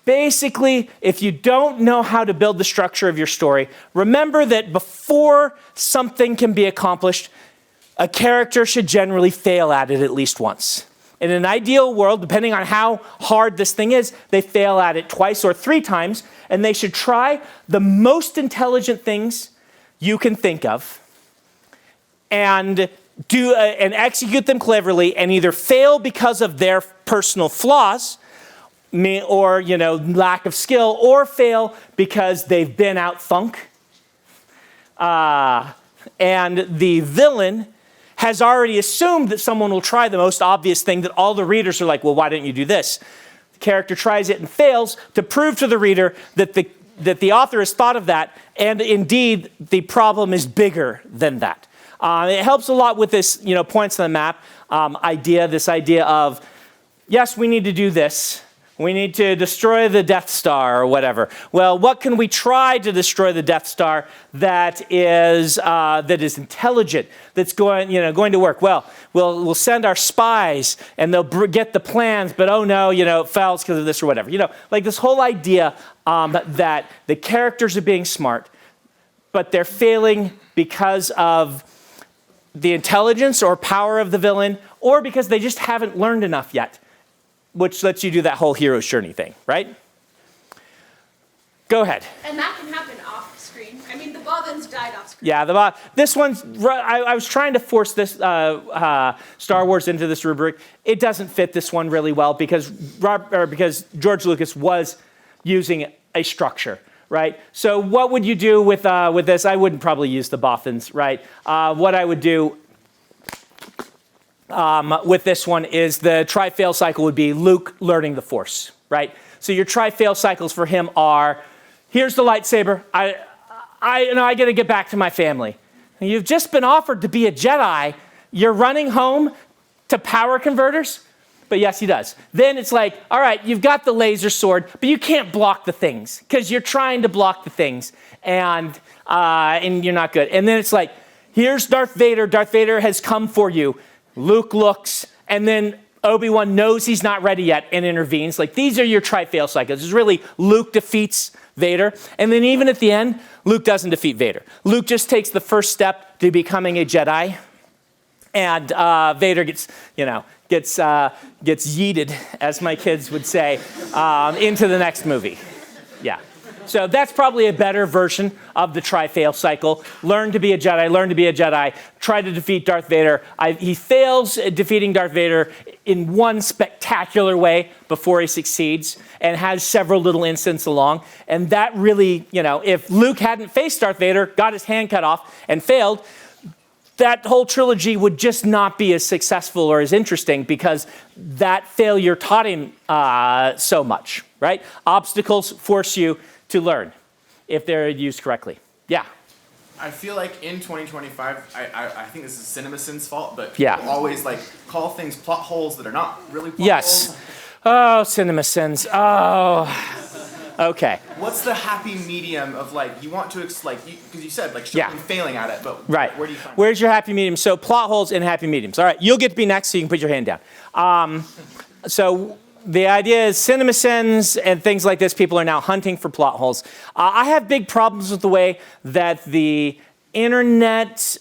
basically, if you don't know how to build the structure of your story, remember that before something can be accomplished, a character should generally fail at it at least once. In an ideal world, depending on how hard this thing is, they fail at it twice or 3 times, and they should try the most intelligent things you can think of and and execute them cleverly, and either fail because of their personal flaws or lack of skill, or fail because they've been out thunk. And the villain has already assumed that someone will try the most obvious thing that all the readers are like, well, why didn't you do this? The character tries it and fails to prove to the reader that the author has thought of that, and indeed the problem is bigger than that. It helps a lot with this, points on the map idea, this idea of, yes, we need to do this. We need to destroy the Death Star or whatever. Well, what can we try to destroy the Death Star that is intelligent, that's going to work? Well, we'll send our spies and they'll get the plans, but oh no, it fails because of this or whatever. Like this whole idea that the characters are being smart, but they're failing because of the intelligence or power of the villain, or because they just haven't learned enough yet, which lets you do that whole hero's journey thing, right? Go ahead. And that can happen off screen. I mean, the Bobbins died off screen. Yeah, this one's, I was trying to force this Star Wars into this rubric. It doesn't fit this one really well because George Lucas was using a structure, right? So what would you do with this? I wouldn't probably use the Boffins, right? What I would do with this one is the try-fail cycle would be Luke learning the Force, right? So your try-fail cycles for him are, here's the lightsaber. I got to get back to my family. You've just been offered to be a Jedi. You're running home to power converters? But yes, he does. Then it's like, all right, you've got the laser sword, but you can't block the things because you're trying to block the things and you're not good. And then it's like, here's Darth Vader. Darth Vader has come for you. Luke looks, and then Obi-Wan knows he's not ready yet and intervenes. Like, these are your try-fail cycles. It's really Luke defeats Vader. And then even at the end, Luke doesn't defeat Vader. Luke just takes the first step to becoming a Jedi. And Vader gets yeeted, as my kids would say, into the next movie. Yeah. So that's probably a better version of the try-fail cycle. Learn to be a Jedi, learn to be a Jedi, try to defeat Darth Vader. He fails at defeating Darth Vader in one spectacular way before he succeeds and has several little incidents along. And that really, if Luke hadn't faced Darth Vader, got his hand cut off and failed, that whole trilogy would just not be as successful or as interesting because that failure taught him so much, right? Obstacles force you to learn if they're used correctly. Yeah. I feel like in 2025, I think this is CinemaSins' fault, but Yeah. people always call things plot holes that are not really plot Yes. holes. Oh, cinema sins. Oh. Okay. What's the happy medium of like you want to because you said like Yeah. I'm failing at it, but Right. where do you find Where's your happy medium? So plot holes and happy mediums. All right, you'll get to be next, so you can put your hand down. So the idea is cinema sins and things like this, people are now hunting for plot holes. I have big problems with the way that the internet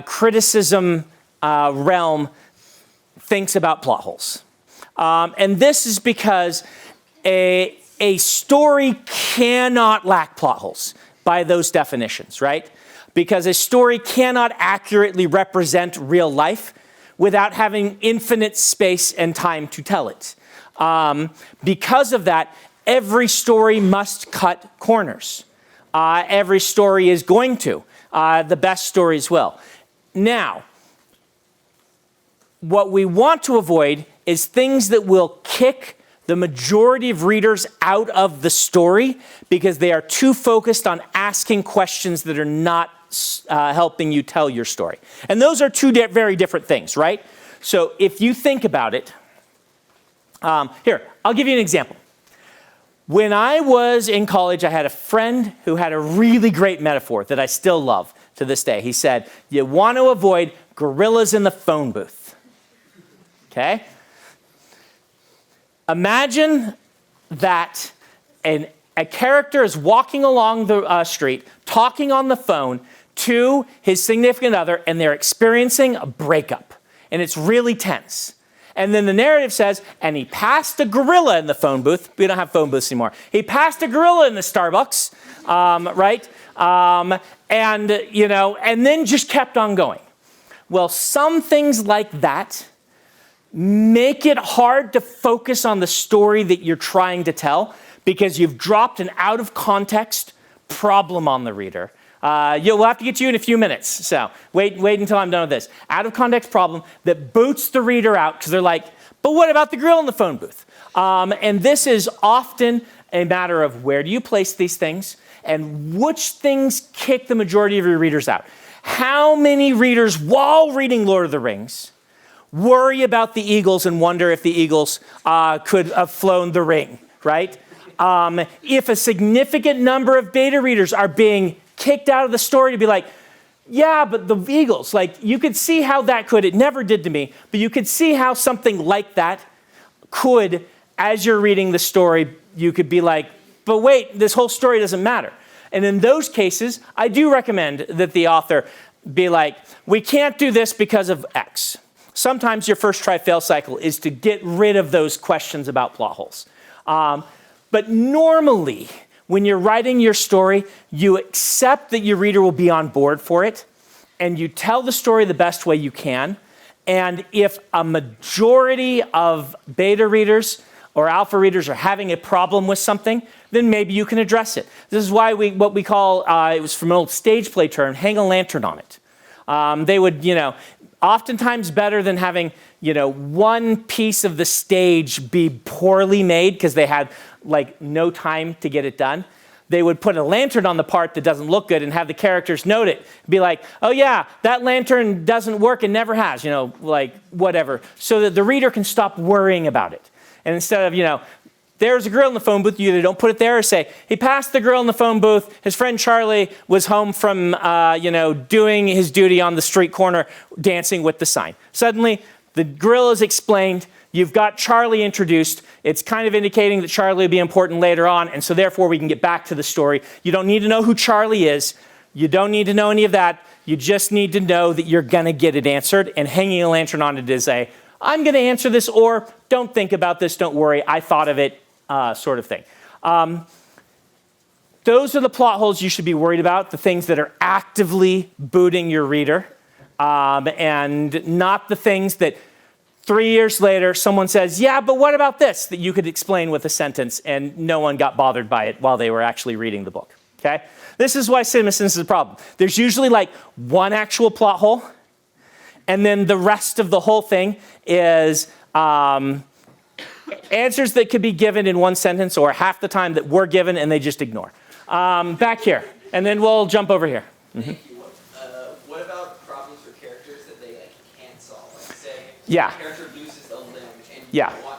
criticism realm thinks about plot holes. And this is because a story cannot lack plot holes by those definitions, right? Because a story cannot accurately represent real life without having infinite space and time to tell it. Because of that, every story must cut corners. Every story is going to. The best stories will. Now, what we want to avoid is things that will kick the majority of readers out of the story because they are too focused on asking questions that are not helping you tell your story. And those are two very different things, right? So if you think about it, here, I'll give you an example. When I was in college, I had a friend who had a really great metaphor that I still love to this day. He said, you want to avoid gorillas in the phone booth. Okay? Imagine that a character is walking along the street, talking on the phone to his significant other, and they're experiencing a breakup. And it's really tense. And then the narrative says, and he passed a gorilla in the phone booth. We don't have phone booths anymore. He passed a gorilla in the Starbucks, right? And then just kept on going. Well, some things like that make it hard to focus on the story that you're trying to tell because you've dropped an out of context problem on the reader. We'll have to get to you in a few minutes, so wait until I'm done with this. Out of context problem that boots the reader out because they're like, but what about the grill in the phone booth? And this is often a matter of where do you place these things and which things kick the majority of your readers out. How many readers, while reading Lord of the Rings, worry about the eagles and wonder if the eagles could have flown the ring, right? If a significant number of beta readers are being kicked out of the story to be like, yeah, but the eagles, like you could see how that could, it never did to me, but you could see how something like that could, as you're reading the story, you could be like, but wait, this whole story doesn't matter. And in those cases, I do recommend that the author be like, we can't do this because of X. Sometimes your first try fail cycle is to get rid of those questions about plot holes. But normally, when you're writing your story, you accept that your reader will be on board for it, and you tell the story the best way you can. And if a majority of beta readers or alpha readers are having a problem with something, then maybe you can address it. This is why what we call, it was from an old stage play term, hang a lantern on it. They would, oftentimes better than having, one piece of the stage be poorly made because they had like no time to get it done. They would put a lantern on the part that doesn't look good and have the characters note it. Be like, oh yeah, that lantern doesn't work and never has, like whatever. So that the reader can stop worrying about it. And instead of, there's a girl in the phone booth, you either don't put it there or say, he passed the girl in the phone booth, his friend Charlie was home from, doing his duty on the street corner, dancing with the sign. Suddenly, the grill is explained, you've got Charlie introduced, it's kind of indicating that Charlie will be important later on, and so therefore we can get back to the story. You don't need to know who Charlie is, you don't need to know any of that, you just need to know that you're gonna get it answered, and hanging a lantern on it is I'm gonna answer this, or don't think about this, don't worry, I thought of it, sort of thing. Those are the plot holes you should be worried about, the things that are actively booting your reader, and not the things that 3 years later someone says, yeah, but what about this, that you could explain with a sentence and no one got bothered by it while they were actually reading the book, okay? This is why CinemaSins is a problem. There's usually like one actual plot hole, and then the rest of the whole thing is answers that could be given in one sentence or half the time that were given and they just ignore. Back here, and then we'll jump over here. Mm-hmm. Thank you. What about problems for characters that they can't solve? Like say, Yeah. a character loses a limb and Yeah. you want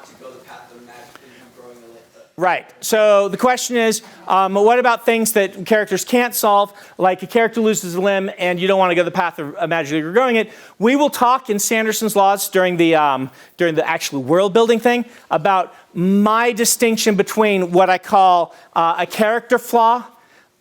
Right. So the question is, what about things that characters can't solve, like a character loses a limb and you don't want to go the path of magically regrowing it? We will talk in Sanderson's laws during the actual world building thing about my distinction between what I call a character flaw,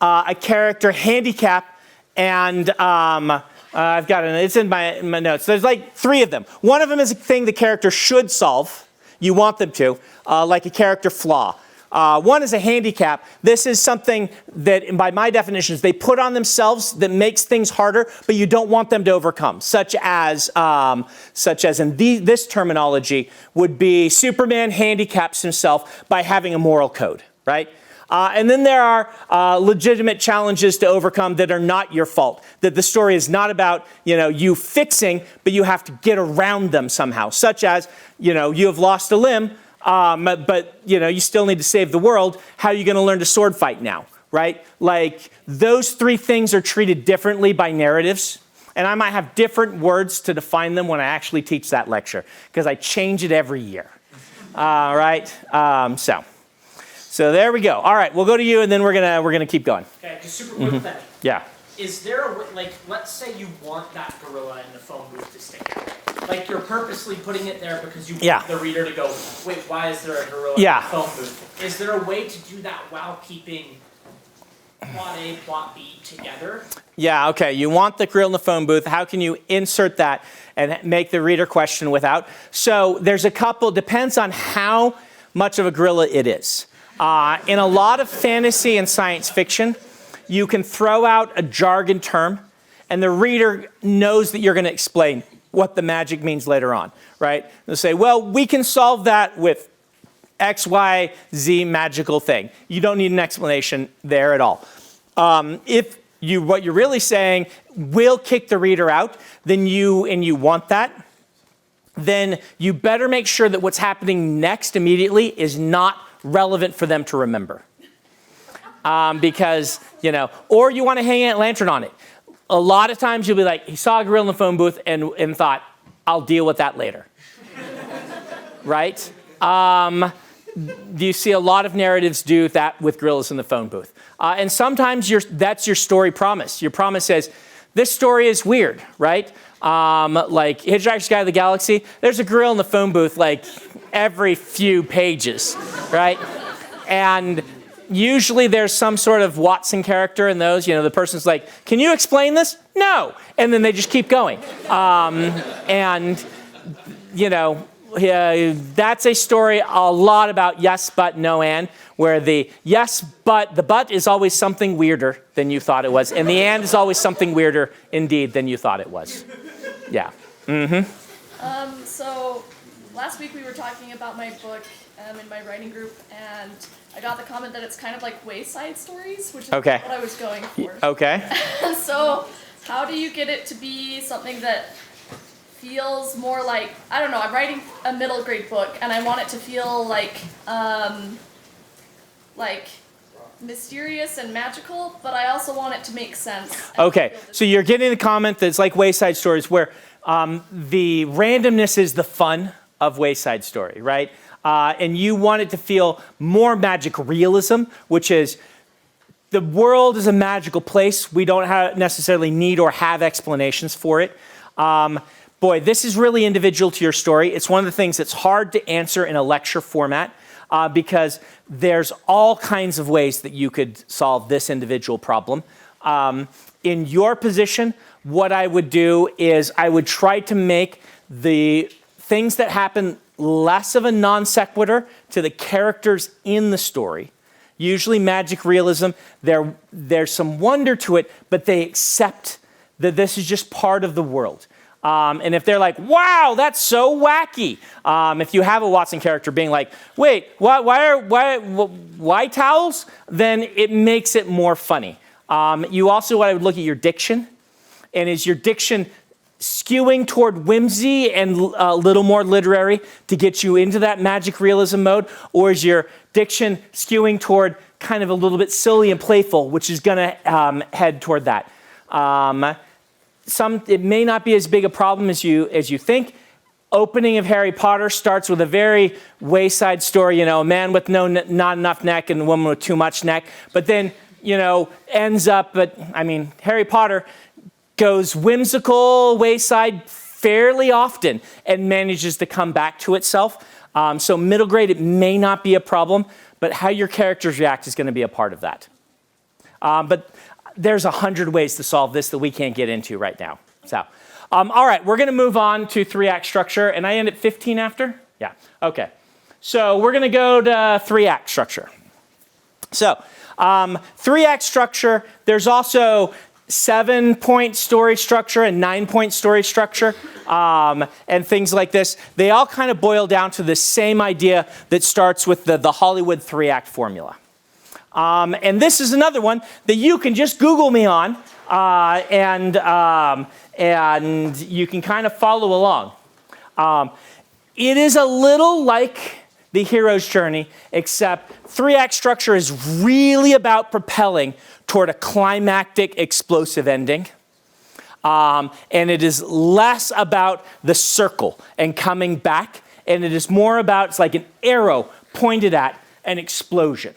a character handicap, and I've got it. It's in my notes. There's like 3 of them. One of them is a thing the character should solve. You want them to, like a character flaw. One is a handicap. This is something that, by my definitions, they put on themselves that makes things harder, but you don't want them to overcome, such as in this terminology would be Superman handicaps himself by having a moral code, right? And then there are legitimate challenges to overcome that are not your fault, that the story is not about, you fixing, but you have to get around them somehow, such as, you have lost a limb, but you still need to save the world. How are you going to learn to sword fight now, right? Like, those 3 things are treated differently by narratives, and I might have different words to define them when I actually teach that lecture, because I change it every year, right? So there we go. All right, we'll go to you, and then we're gonna keep going. Okay, just super quick thing. Yeah. Is there a way, like, let's say you want that gorilla in the phone booth to stick out. Like, you're purposely putting it there because you want the reader to go, wait, why is there a gorilla in the phone booth? Is there a way to do that while keeping plot A, plot B together? Yeah, okay. You want the gorilla in the phone booth. How can you insert that and make the reader question without? So there's a couple, depends on how much of a gorilla it is. In a lot of fantasy and science fiction, you can throw out a jargon term, and the reader knows that you're going to explain what the magic means later on, right? They'll say, well, we can solve that with X, Y, Z magical thing. You don't need an explanation there at all. If what you're really saying will kick the reader out, then you want that, then you better make sure that what's happening next immediately is not relevant for them to remember. Because, or you want to hang a lantern on it. A lot of times you'll be like, he saw a gorilla in the phone booth and thought, I'll deal with that later. Right? You see a lot of narratives do that with gorillas in the phone booth. And sometimes that's your story promise. Your promise says, this story is weird, right? Like Hitchhiker's Guide to the Galaxy, there's a gorilla in the phone booth like every few pages, right? And usually there's some sort of Watson character in those. The person's like, can you explain this? No. And then they just keep going. That's a story a lot about yes, but, no, and, where the yes, but, the but is always something weirder than you thought it was. And the and is always something weirder indeed than you thought it was. Yeah. Mm-hmm. So last week we were talking about my book in my writing group, and I got the comment that it's kind of like Wayside Stories, which is what I was going for. Okay. So how do you get it to be something that feels more like, I don't know, I'm writing a middle grade book and I want it to feel like mysterious and magical, but I also want it to make sense. Okay, so you're getting the comment that's like Wayside Stories, where the randomness is the fun of Wayside Story, right? And you want it to feel more magic realism, which is the world is a magical place. We don't necessarily need or have explanations for it. Boy, this is really individual to your story. It's one of the things that's hard to answer in a lecture format because there's all kinds of ways that you could solve this individual problem. In your position, what I would do is I would try to make the things that happen less of a non sequitur to the characters in the story. Usually magic realism, there's some wonder to it, but they accept that this is just part of the world. And if they're like, wow, that's so wacky. If you have a Watson character being like, wait, why towels? Then it makes it more funny. You also, I would look at your diction. And is your diction skewing toward whimsy and a little more literary to get you into that magic realism mode? Or is your diction skewing toward kind of a little bit silly and playful, which is going to head toward that? It may not be as big a problem as you think. opening of Harry Potter starts with a very wayside story, a man with not enough neck and a woman with too much neck, but then, ends up, Harry Potter goes whimsical wayside fairly often and manages to come back to itself. So middle grade, it may not be a problem, but how your characters react is going to be a part of that. But there's 100 ways to solve this that we can't get into right now. So. All right, we're going to move on to 3-act structure, and I end at 15 after? Yeah, okay. So we're going to go to 3-act structure. So 3-act structure, there's also 7-point story structure and 9-point story structure, and things like this. They all kind of boil down to the same idea that starts with the Hollywood 3-act formula. And this is another one that you can just Google me on, and you can kind of follow along. It is a little like the hero's journey, except 3-act structure is really about propelling toward a climactic, explosive ending. And it is less about the circle and coming back, and it is more about, it's like an arrow pointed at an explosion.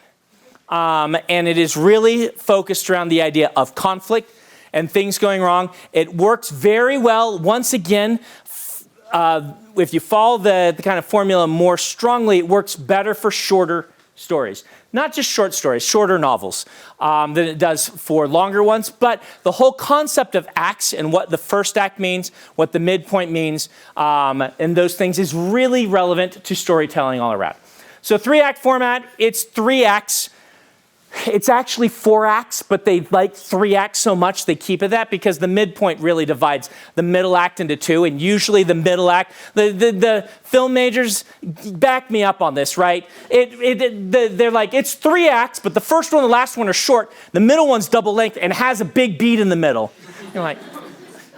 And it is really focused around the idea of conflict and things going wrong. It works very well, once again, if you follow the kind of formula more strongly, it works better for shorter stories. Not just short stories, shorter novels than it does for longer ones, but the whole concept of acts and what the first act means, what the midpoint means, and those things is really relevant to storytelling all around. So 3-act format, it's 3 acts. It's actually 4 acts, but they like 3 acts so much they keep it that because the midpoint really divides the middle act into 2, and usually the middle act, the film majors back me up on this, right? They're like, it's 3 acts, but the first one and the last one are short. The middle one's double length and has a big beat in the middle. You're like,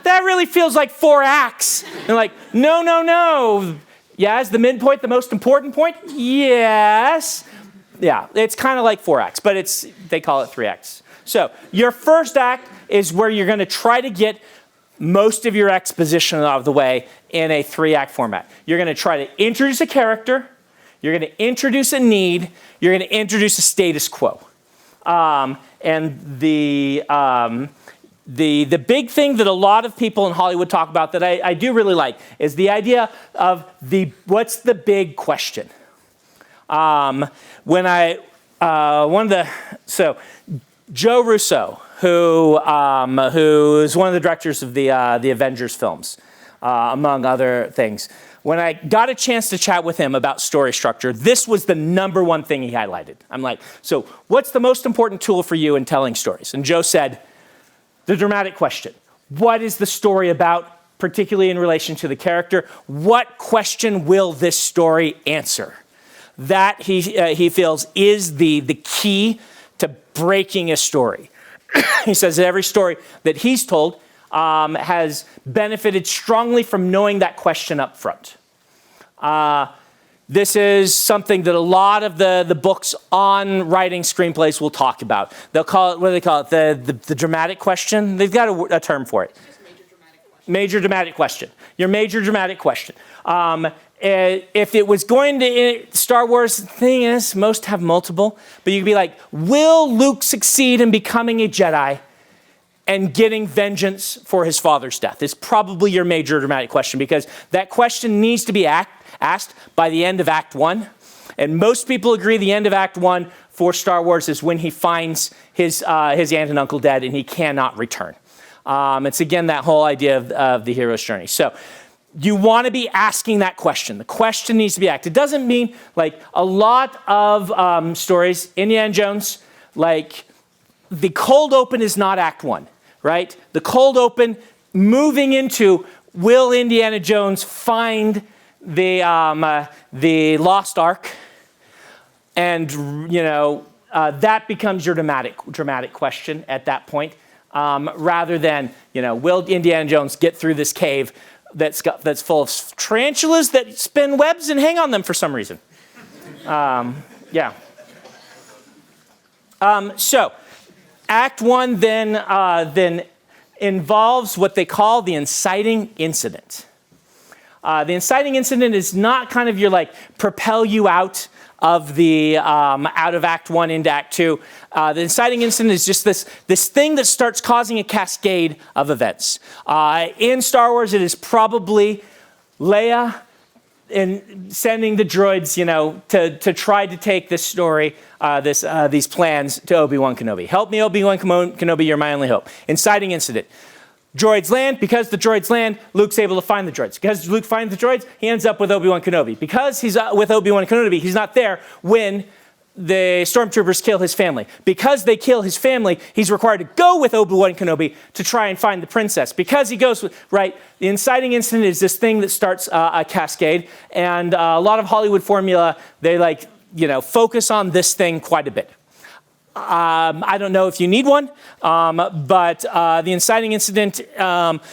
that really feels like 4 acts. They're like, no. Yeah, is the midpoint the most important point? Yes. Yeah, it's kind of like 4 acts, but they call it 3 acts. So your first act is where you're going to try to get most of your exposition out of the way in a 3-act format. You're going to try to introduce a character, you're going to introduce a need, you're going to introduce a status quo. And the big thing that a lot of people in Hollywood talk about that I do really like is the idea of what's the big question? Joe Russo, who is one of the directors of the Avengers films, among other things. When I got a chance to chat with him about story structure, this was the #1 thing he highlighted. I'm like, so what's the most important tool for you in telling stories? And Joe said, the dramatic question. What is the story about, particularly in relation to the character? What question will this story answer? That he feels is the key to breaking a story. He says that every story that he's told has benefited strongly from knowing that question up front. This is something that a lot of the books on writing screenplays will talk about. They'll call it, what do they call it? The dramatic question? They've got a term for it. Major dramatic question. Your major dramatic question. If it was going to, Star Wars, the thing is, most have multiple, but you could be like, will Luke succeed in becoming a Jedi and getting vengeance for his father's death? Is probably your major dramatic question, because that question needs to be asked by the end of Act 1. And most people agree the end of Act 1 for Star Wars is when he finds his aunt and uncle dead and he cannot return. It's again that whole idea of the hero's journey. So you want to be asking that question. The question needs to be asked. It doesn't mean, like, a lot of stories, Indiana Jones, like, the cold open is not Act 1, right? The cold open moving into, will Indiana Jones find the lost ark? And, that becomes your dramatic question at that point, rather than, will Indiana Jones get through this cave that's full of tarantulas that spin webs and hang on them for some reason. So Act 1 then involves what they call the inciting incident. The inciting incident is not kind of your like propel you out of the out of Act 1 into Act 2. The inciting incident is just this thing that starts causing a cascade of events. In Star Wars, it is probably Leia and sending the droids, to try to take this story, these plans to Obi-Wan Kenobi. Help me, Obi-Wan Kenobi, you're my only hope. Inciting incident. Droids land. Because the droids land, Luke's able to find the droids. Because Luke finds the droids, he ends up with Obi-Wan Kenobi. Because he's with Obi-Wan Kenobi, he's not there when the stormtroopers kill his family. Because they kill his family, he's required to go with Obi-Wan Kenobi to try and find the princess. Because he goes with, right, the inciting incident is this thing that starts a cascade. And a lot of Hollywood formula, they focus on this thing quite a bit. I don't know if you need one, but the inciting incident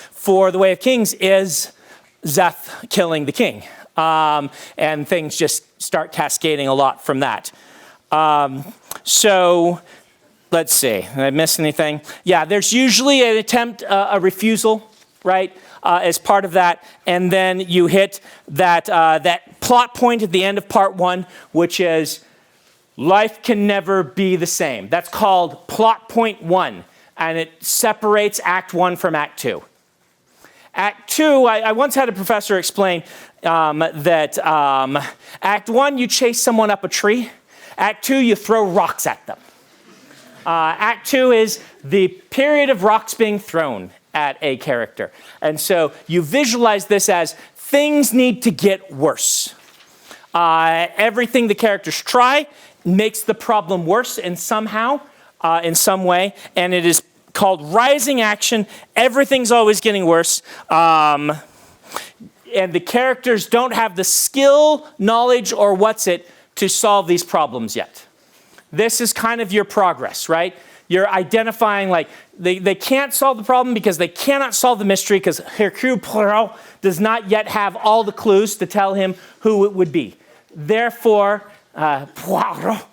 for The Way of Kings is Zeth killing the king. And things just start cascading a lot from that. So let's see, did I miss anything? Yeah, there's usually an attempt, a refusal, right, as part of that. And then you hit that plot point at the end of part 1, which is life can never be the same. That's called plot point 1, and it separates Act 1 from Act 2. Act 2, I once had a professor explain that Act 1, you chase someone up a tree. Act 2, you throw rocks at them. Act 2 is the period of rocks being thrown at a character. And so you visualize this as things need to get worse. Everything the characters try makes the problem worse in some way, and it is called rising action. Everything's always getting worse, and the characters don't have the skill, knowledge, or to solve these problems yet. This is kind of your progress, right? You're identifying, they can't solve the problem because they cannot solve the mystery because Hercule Poirot does not yet have all the clues to tell him who it would be. Therefore, Poirot.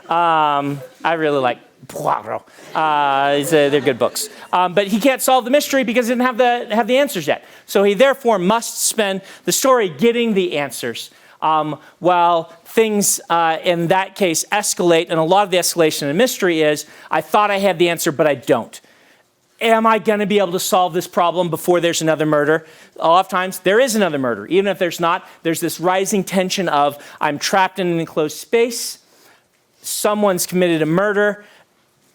I really like Poirot. They're good books. But he can't solve the mystery because he didn't have the answers yet. So he therefore must spend the story getting the answers. While things in that case escalate, and a lot of the escalation in mystery is, I thought I had the answer, but I don't. Am I going to be able to solve this problem before there's another murder? A lot of times there is another murder. Even if there's not, there's this rising tension of I'm trapped in an enclosed space. Someone's committed a murder.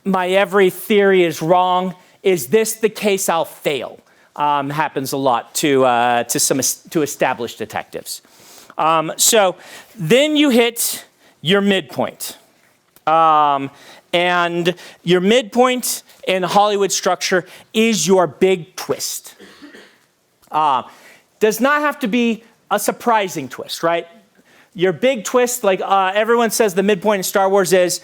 My every theory is wrong. Is this the case I'll fail? Happens a lot to established detectives. So then you hit your midpoint. And your midpoint in Hollywood structure is your big twist. Does not have to be a surprising twist, right? Your big twist, everyone says the midpoint in Star Wars is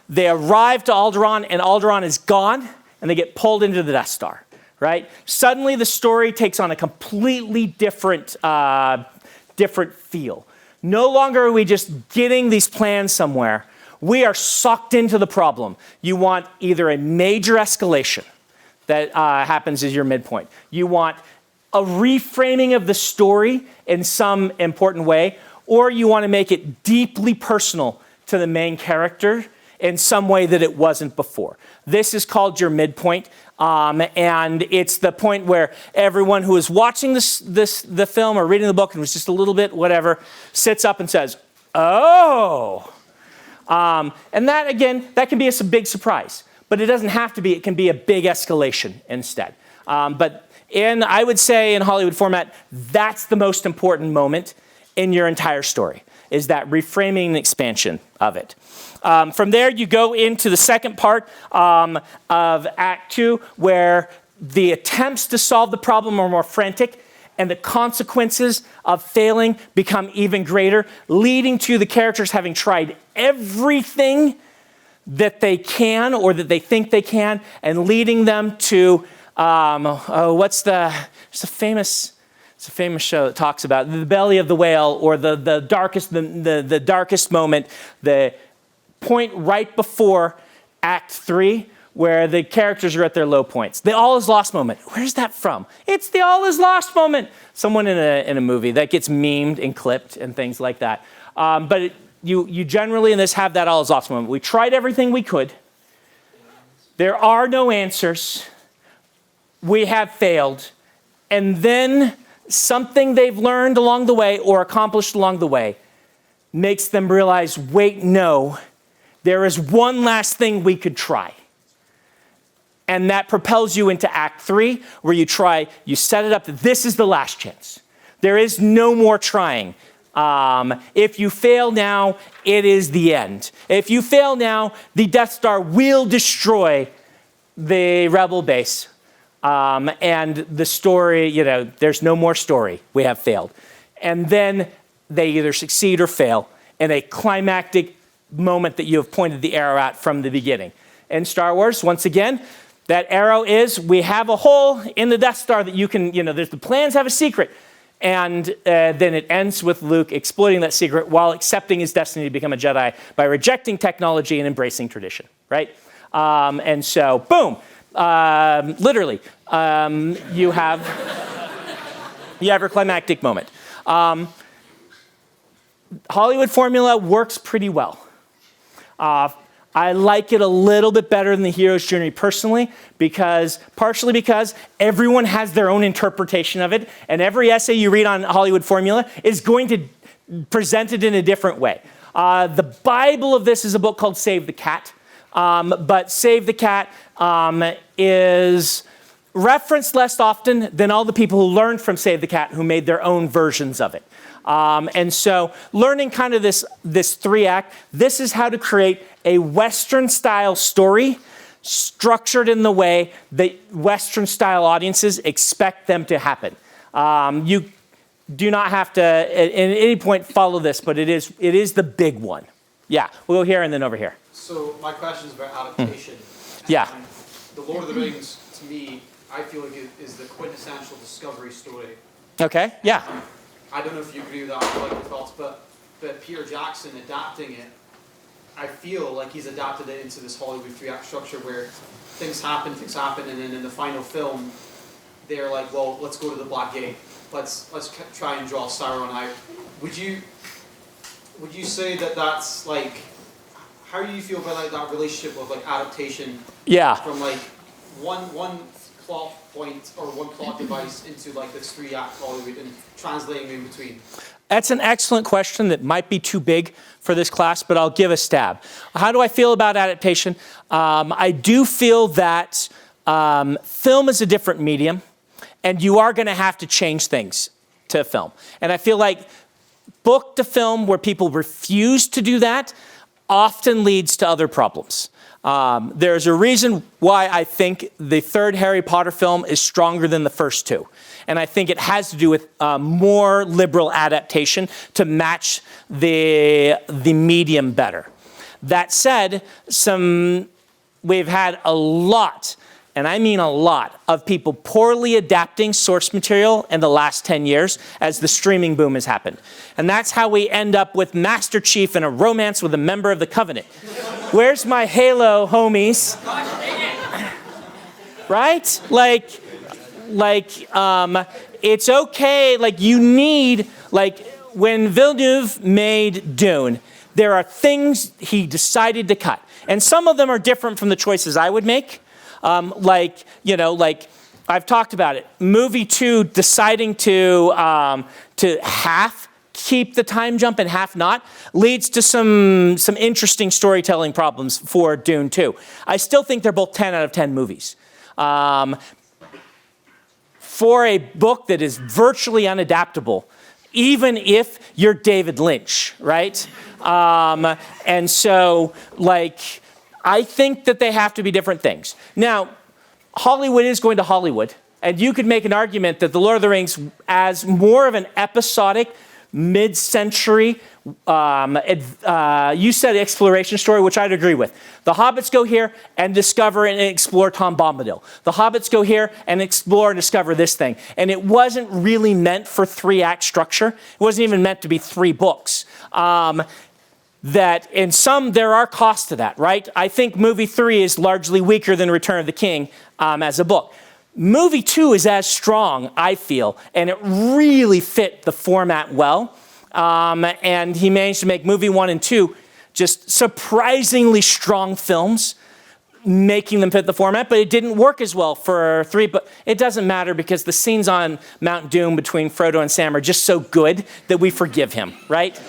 they arrive to Alderaan and Alderaan is gone and they get pulled into the Death Star, right? Suddenly the story takes on a completely different feel. No longer are we just getting these plans somewhere. We are sucked into the problem. You want either a major escalation that happens as your midpoint. You want a reframing of the story in some important way, or you want to make it deeply personal to the main character in some way that it wasn't before. This is called your midpoint, and it's the point where everyone who is watching the film or reading the book and was just a little bit whatever sits up and says, "Oh." And that, again, that can be a big surprise. But it doesn't have to be. It can be a big escalation instead. But I would say in Hollywood format, that's the most important moment in your entire story, is that reframing and expansion of it. From there, you go into the second part of Act 2, where the attempts to solve the problem are more frantic, and the consequences of failing become even greater, leading to the characters having tried everything that they can or that they think they can, and leading them to it's a famous show that talks about the belly of the whale, or the darkest moment, the point right before Act 3, where the characters are at their low points. The all is lost moment. Where's that from? It's the all is lost moment. Someone in a movie that gets memed and clipped and things like that. But you generally in this have that all is lost moment. We tried everything we could. There are no answers. We have failed. And then something they've learned along the way or accomplished along the way makes them realize, wait, no, there is one last thing we could try. And that propels you into Act 3, where you set it up that this is the last chance. There is no more trying. If you fail now, it is the end. If you fail now, the Death Star will destroy the Rebel base. And the story, there's no more story. We have failed. And then they either succeed or fail in a climactic moment that you have pointed the arrow at from the beginning. In Star Wars, once again, that arrow is, we have a hole in the Death Star that you can, the plans have a secret. And then it ends with Luke exploiting that secret while accepting his destiny to become a Jedi by rejecting technology and embracing tradition, right? And so, boom, literally, you have your climactic moment. Hollywood formula works pretty well. I like it a little bit better than the hero's journey personally, partially because everyone has their own interpretation of it, and every essay you read on Hollywood formula is going to present it in a different way. The Bible of this is a book called Save the Cat, but Save the Cat is referenced less often than all the people who learned from Save the Cat who made their own versions of it. And so learning kind of this 3-act, this is how to create a Western-style story structured in the way that Western-style audiences expect them to happen. You do not have to, at any point, follow this, but it is the big one. Yeah, we'll go here and then over here. So my question is about adaptation. Yeah. The Lord of the Rings, to me, I feel like it is the quintessential discovery story. Okay, yeah. I don't know if you agree with that, I like your thoughts, but Peter Jackson adapting it, I feel like he's adapted it into this Hollywood 3-act structure where things happen, and then in the final film, they're like, well, let's go to the Black Gate. Let's try and draw Sauron out. Would you say that that's like, how do you feel about like that relationship of like adaptation? Yeah. From like one plot point or one plot device into like this 3-act Hollywood and translating in between? That's an excellent question that might be too big for this class, but I'll give a stab. How do I feel about adaptation? I do feel that film is a different medium, and you are going to have to change things to film. And I feel like book to film where people refuse to do that often leads to other problems. There's a reason why I think the third Harry Potter film is stronger than the first two. And I think it has to do with more liberal adaptation to match the medium better. That said, we've had a lot, and I mean a lot, of people poorly adapting source material in the last 10 years as the streaming boom has happened. And that's how we end up with Master Chief in a romance with a member of the Covenant. Where's my Halo homies? Right? It's okay, you need, when Villeneuve made Dune, there are things he decided to cut. And some of them are different from the choices I would make. I've talked about it. Movie 2 deciding to half keep the time jump and half not leads to some interesting storytelling problems for Dune 2. I still think they're both 10 out of 10 movies. For a book that is virtually unadaptable, even if you're David Lynch, right? And so, I think that they have to be different things. Now, Hollywood is going to Hollywood, and you could make an argument that The Lord of the Rings, as more of an episodic, mid-century, you said exploration story, which I'd agree with. The Hobbits go here and discover and explore Tom Bombadil. The Hobbits go here and explore and discover this thing. And it wasn't really meant for 3-act structure. It wasn't even meant to be 3 books. that in some, there are costs to that, right? I think movie 3 is largely weaker than Return of the King as a book. Movie 2 is as strong, I feel, and it really fit the format well. And he managed to make movie 1 and 2 just surprisingly strong films, making them fit the format, but it didn't work as well for 3, but it doesn't matter because the scenes on Mount Doom between Frodo and Sam are just so good that we forgive him, right?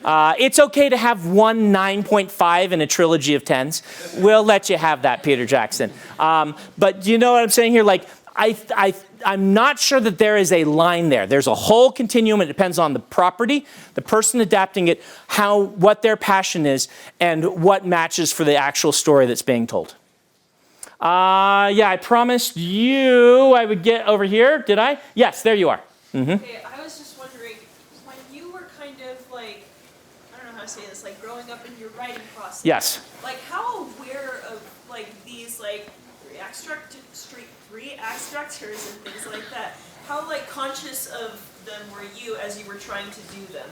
It's okay to have one 9.5 in a trilogy of 10s. We'll let you have that, Peter Jackson. But you know what I'm saying here? Like, I'm not sure that there is a line there. There's a whole continuum. It depends on the property, the person adapting it, what their passion is, and what matches for the actual story that's being told. Yeah, I promised you I would get over here. Did I? Yes, there you are. Mm-hmm. Okay, I was just wondering, when you were kind of like, I don't know how to say this, like growing up in your writing process. Yes. Like how aware of like these like three-act structures and things like that, how like conscious of them were you as you were trying to do them?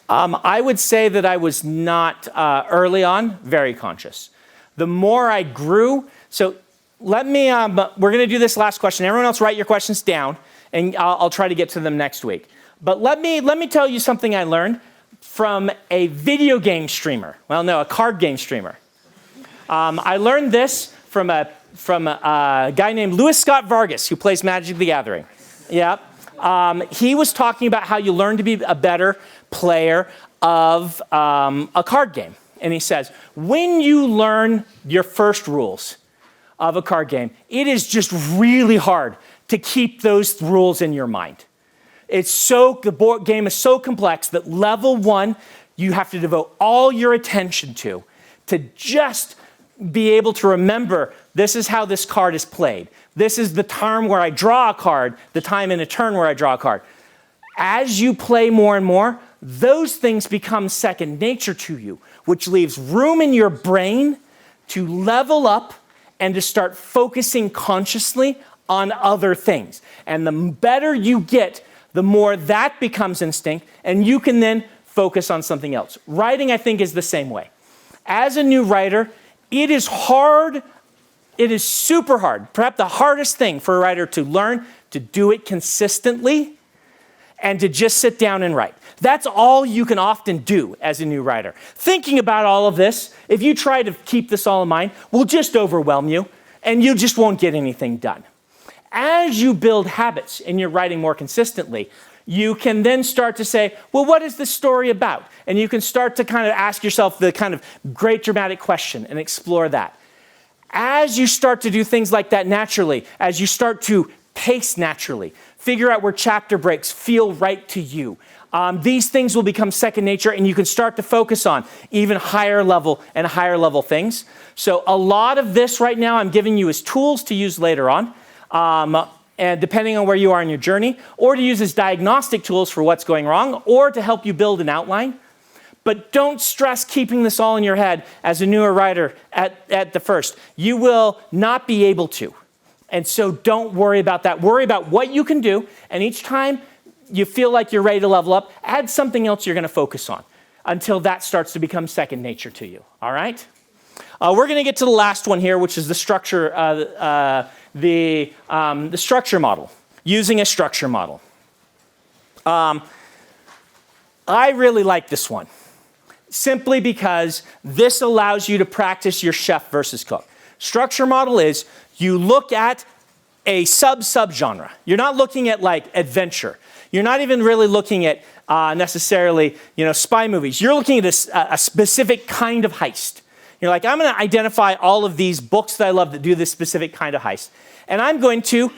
I would say that I was not early on very conscious. The more I grew, so let me, we're going to do this last question. Everyone else write your questions down, and I'll try to get to them next week. But let me tell you something I learned from a video game streamer. Well, no, a card game streamer. I learned this from a guy named Louis Scott Vargas, who plays Magic the Gathering. Yeah. He was talking about how you learn to be a better player of a card game. And he says, when you learn your first rules of a card game, it is just really hard to keep those rules in your mind. The board game is so complex that level 1, you have to devote all your attention to just be able to remember, this is how this card is played. This is the time where I draw a card, the time in a turn where I draw a card. As you play more and more, those things become second nature to you, which leaves room in your brain to level up and to start focusing consciously on other things. And the better you get, the more that becomes instinct, and you can then focus on something else. Writing, I think, is the same way. As a new writer, it is hard. It is super hard. Perhaps the hardest thing for a writer to learn to do it consistently and to just sit down and write. That's all you can often do as a new writer. Thinking about all of this, if you try to keep this all in mind, will just overwhelm you, and you just won't get anything done. As you build habits in your writing more consistently, you can then start to say, well, what is this story about? And you can start to kind of ask yourself the kind of great dramatic question and explore that. As you start to do things like that naturally, as you start to pace naturally, figure out where chapter breaks feel right to you, these things will become second nature, and you can start to focus on even higher level and higher level things. So a lot of this right now I'm giving you as tools to use later on. And depending on where you are in your journey, or to use as diagnostic tools for what's going wrong, or to help you build an outline. But don't stress keeping this all in your head as a newer writer at the first. You will not be able to. And so don't worry about that. Worry about what you can do, and each time you feel like you're ready to level up, add something else you're going to focus on until that starts to become second nature to you. All right? We're going to get to the last one here, which is the structure, the structure model, using a structure model. I really like this one, simply because this allows you to practice your chef versus cook. Structure model is you look at a subgenre. You're not looking at like adventure. You're not even really looking at necessarily spy movies. You're looking at a specific kind of heist. You're like, I'm going to identify all of these books that I love that do this specific kind of heist. And I'm going to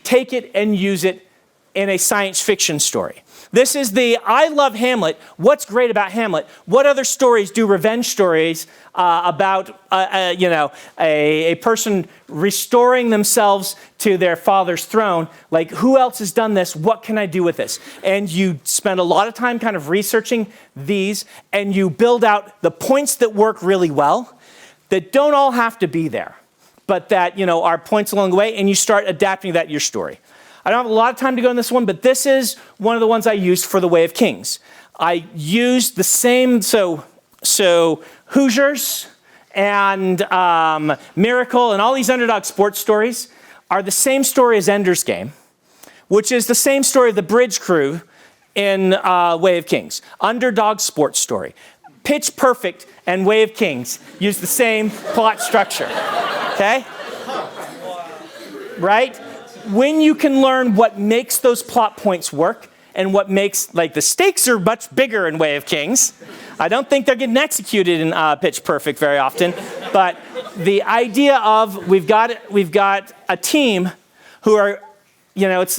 take it and use it in a science fiction story. This is I love Hamlet. What's great about Hamlet? What other stories do revenge stories about, a person restoring themselves to their father's throne? Like, who else has done this? What can I do with this? And you spend a lot of time kind of researching these, and you build out the points that work really well, that don't all have to be there, but that, are points along the way, and you start adapting that to your story. I don't have a lot of time to go in this one, but this is one of the ones I used for The Way of Kings. I used the same, so So Hoosiers and Miracle and all these underdog sports stories are the same story as Ender's Game, which is the same story of the bridge crew in Way of Kings. Underdog sports story. Pitch Perfect and Way of Kings use the same plot structure, okay? Right? When you can learn what makes those plot points work and what makes, like, the stakes are much bigger in Way of Kings. I don't think they're getting executed in Pitch Perfect very often, but the idea of we've got a team who are, it's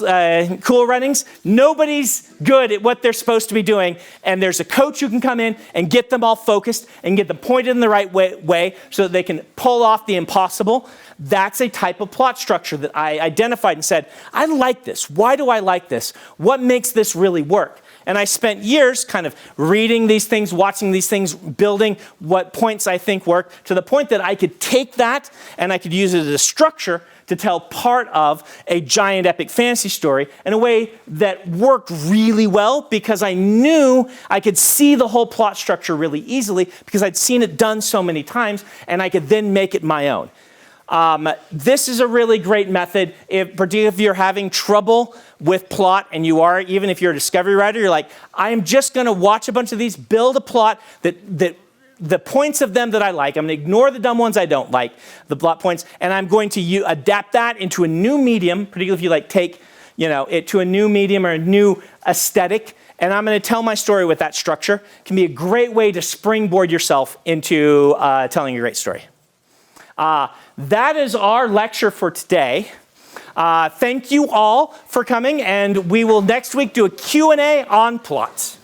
Cool Runnings. Nobody's good at what they're supposed to be doing, and there's a coach who can come in and get them all focused and get them pointed in the right way so that they can pull off the impossible. That's a type of plot structure that I identified and said, I like this. Why do I like this? What makes this really work? And I spent years kind of reading these things, watching these things, building what points I think work, to the point that I could take that and I could use it as a structure to tell part of a giant epic fantasy story in a way that worked really well, because I knew I could see the whole plot structure really easily because I'd seen it done so many times, and I could then make it my own. This is a really great method, particularly if you're having trouble with plot, and you are, even if you're a discovery writer, you're like, I'm just going to watch a bunch of these, build a plot that the points of them that I like, I'm going to ignore the dumb ones I don't like, the plot points, and I'm going to adapt that into a new medium, particularly if you take it to a new medium or a new aesthetic, and I'm going to tell my story with that structure. It can be a great way to springboard yourself into telling a great story. That is our lecture for today. Thank you all for coming, and we will next week do a Q&A on plots.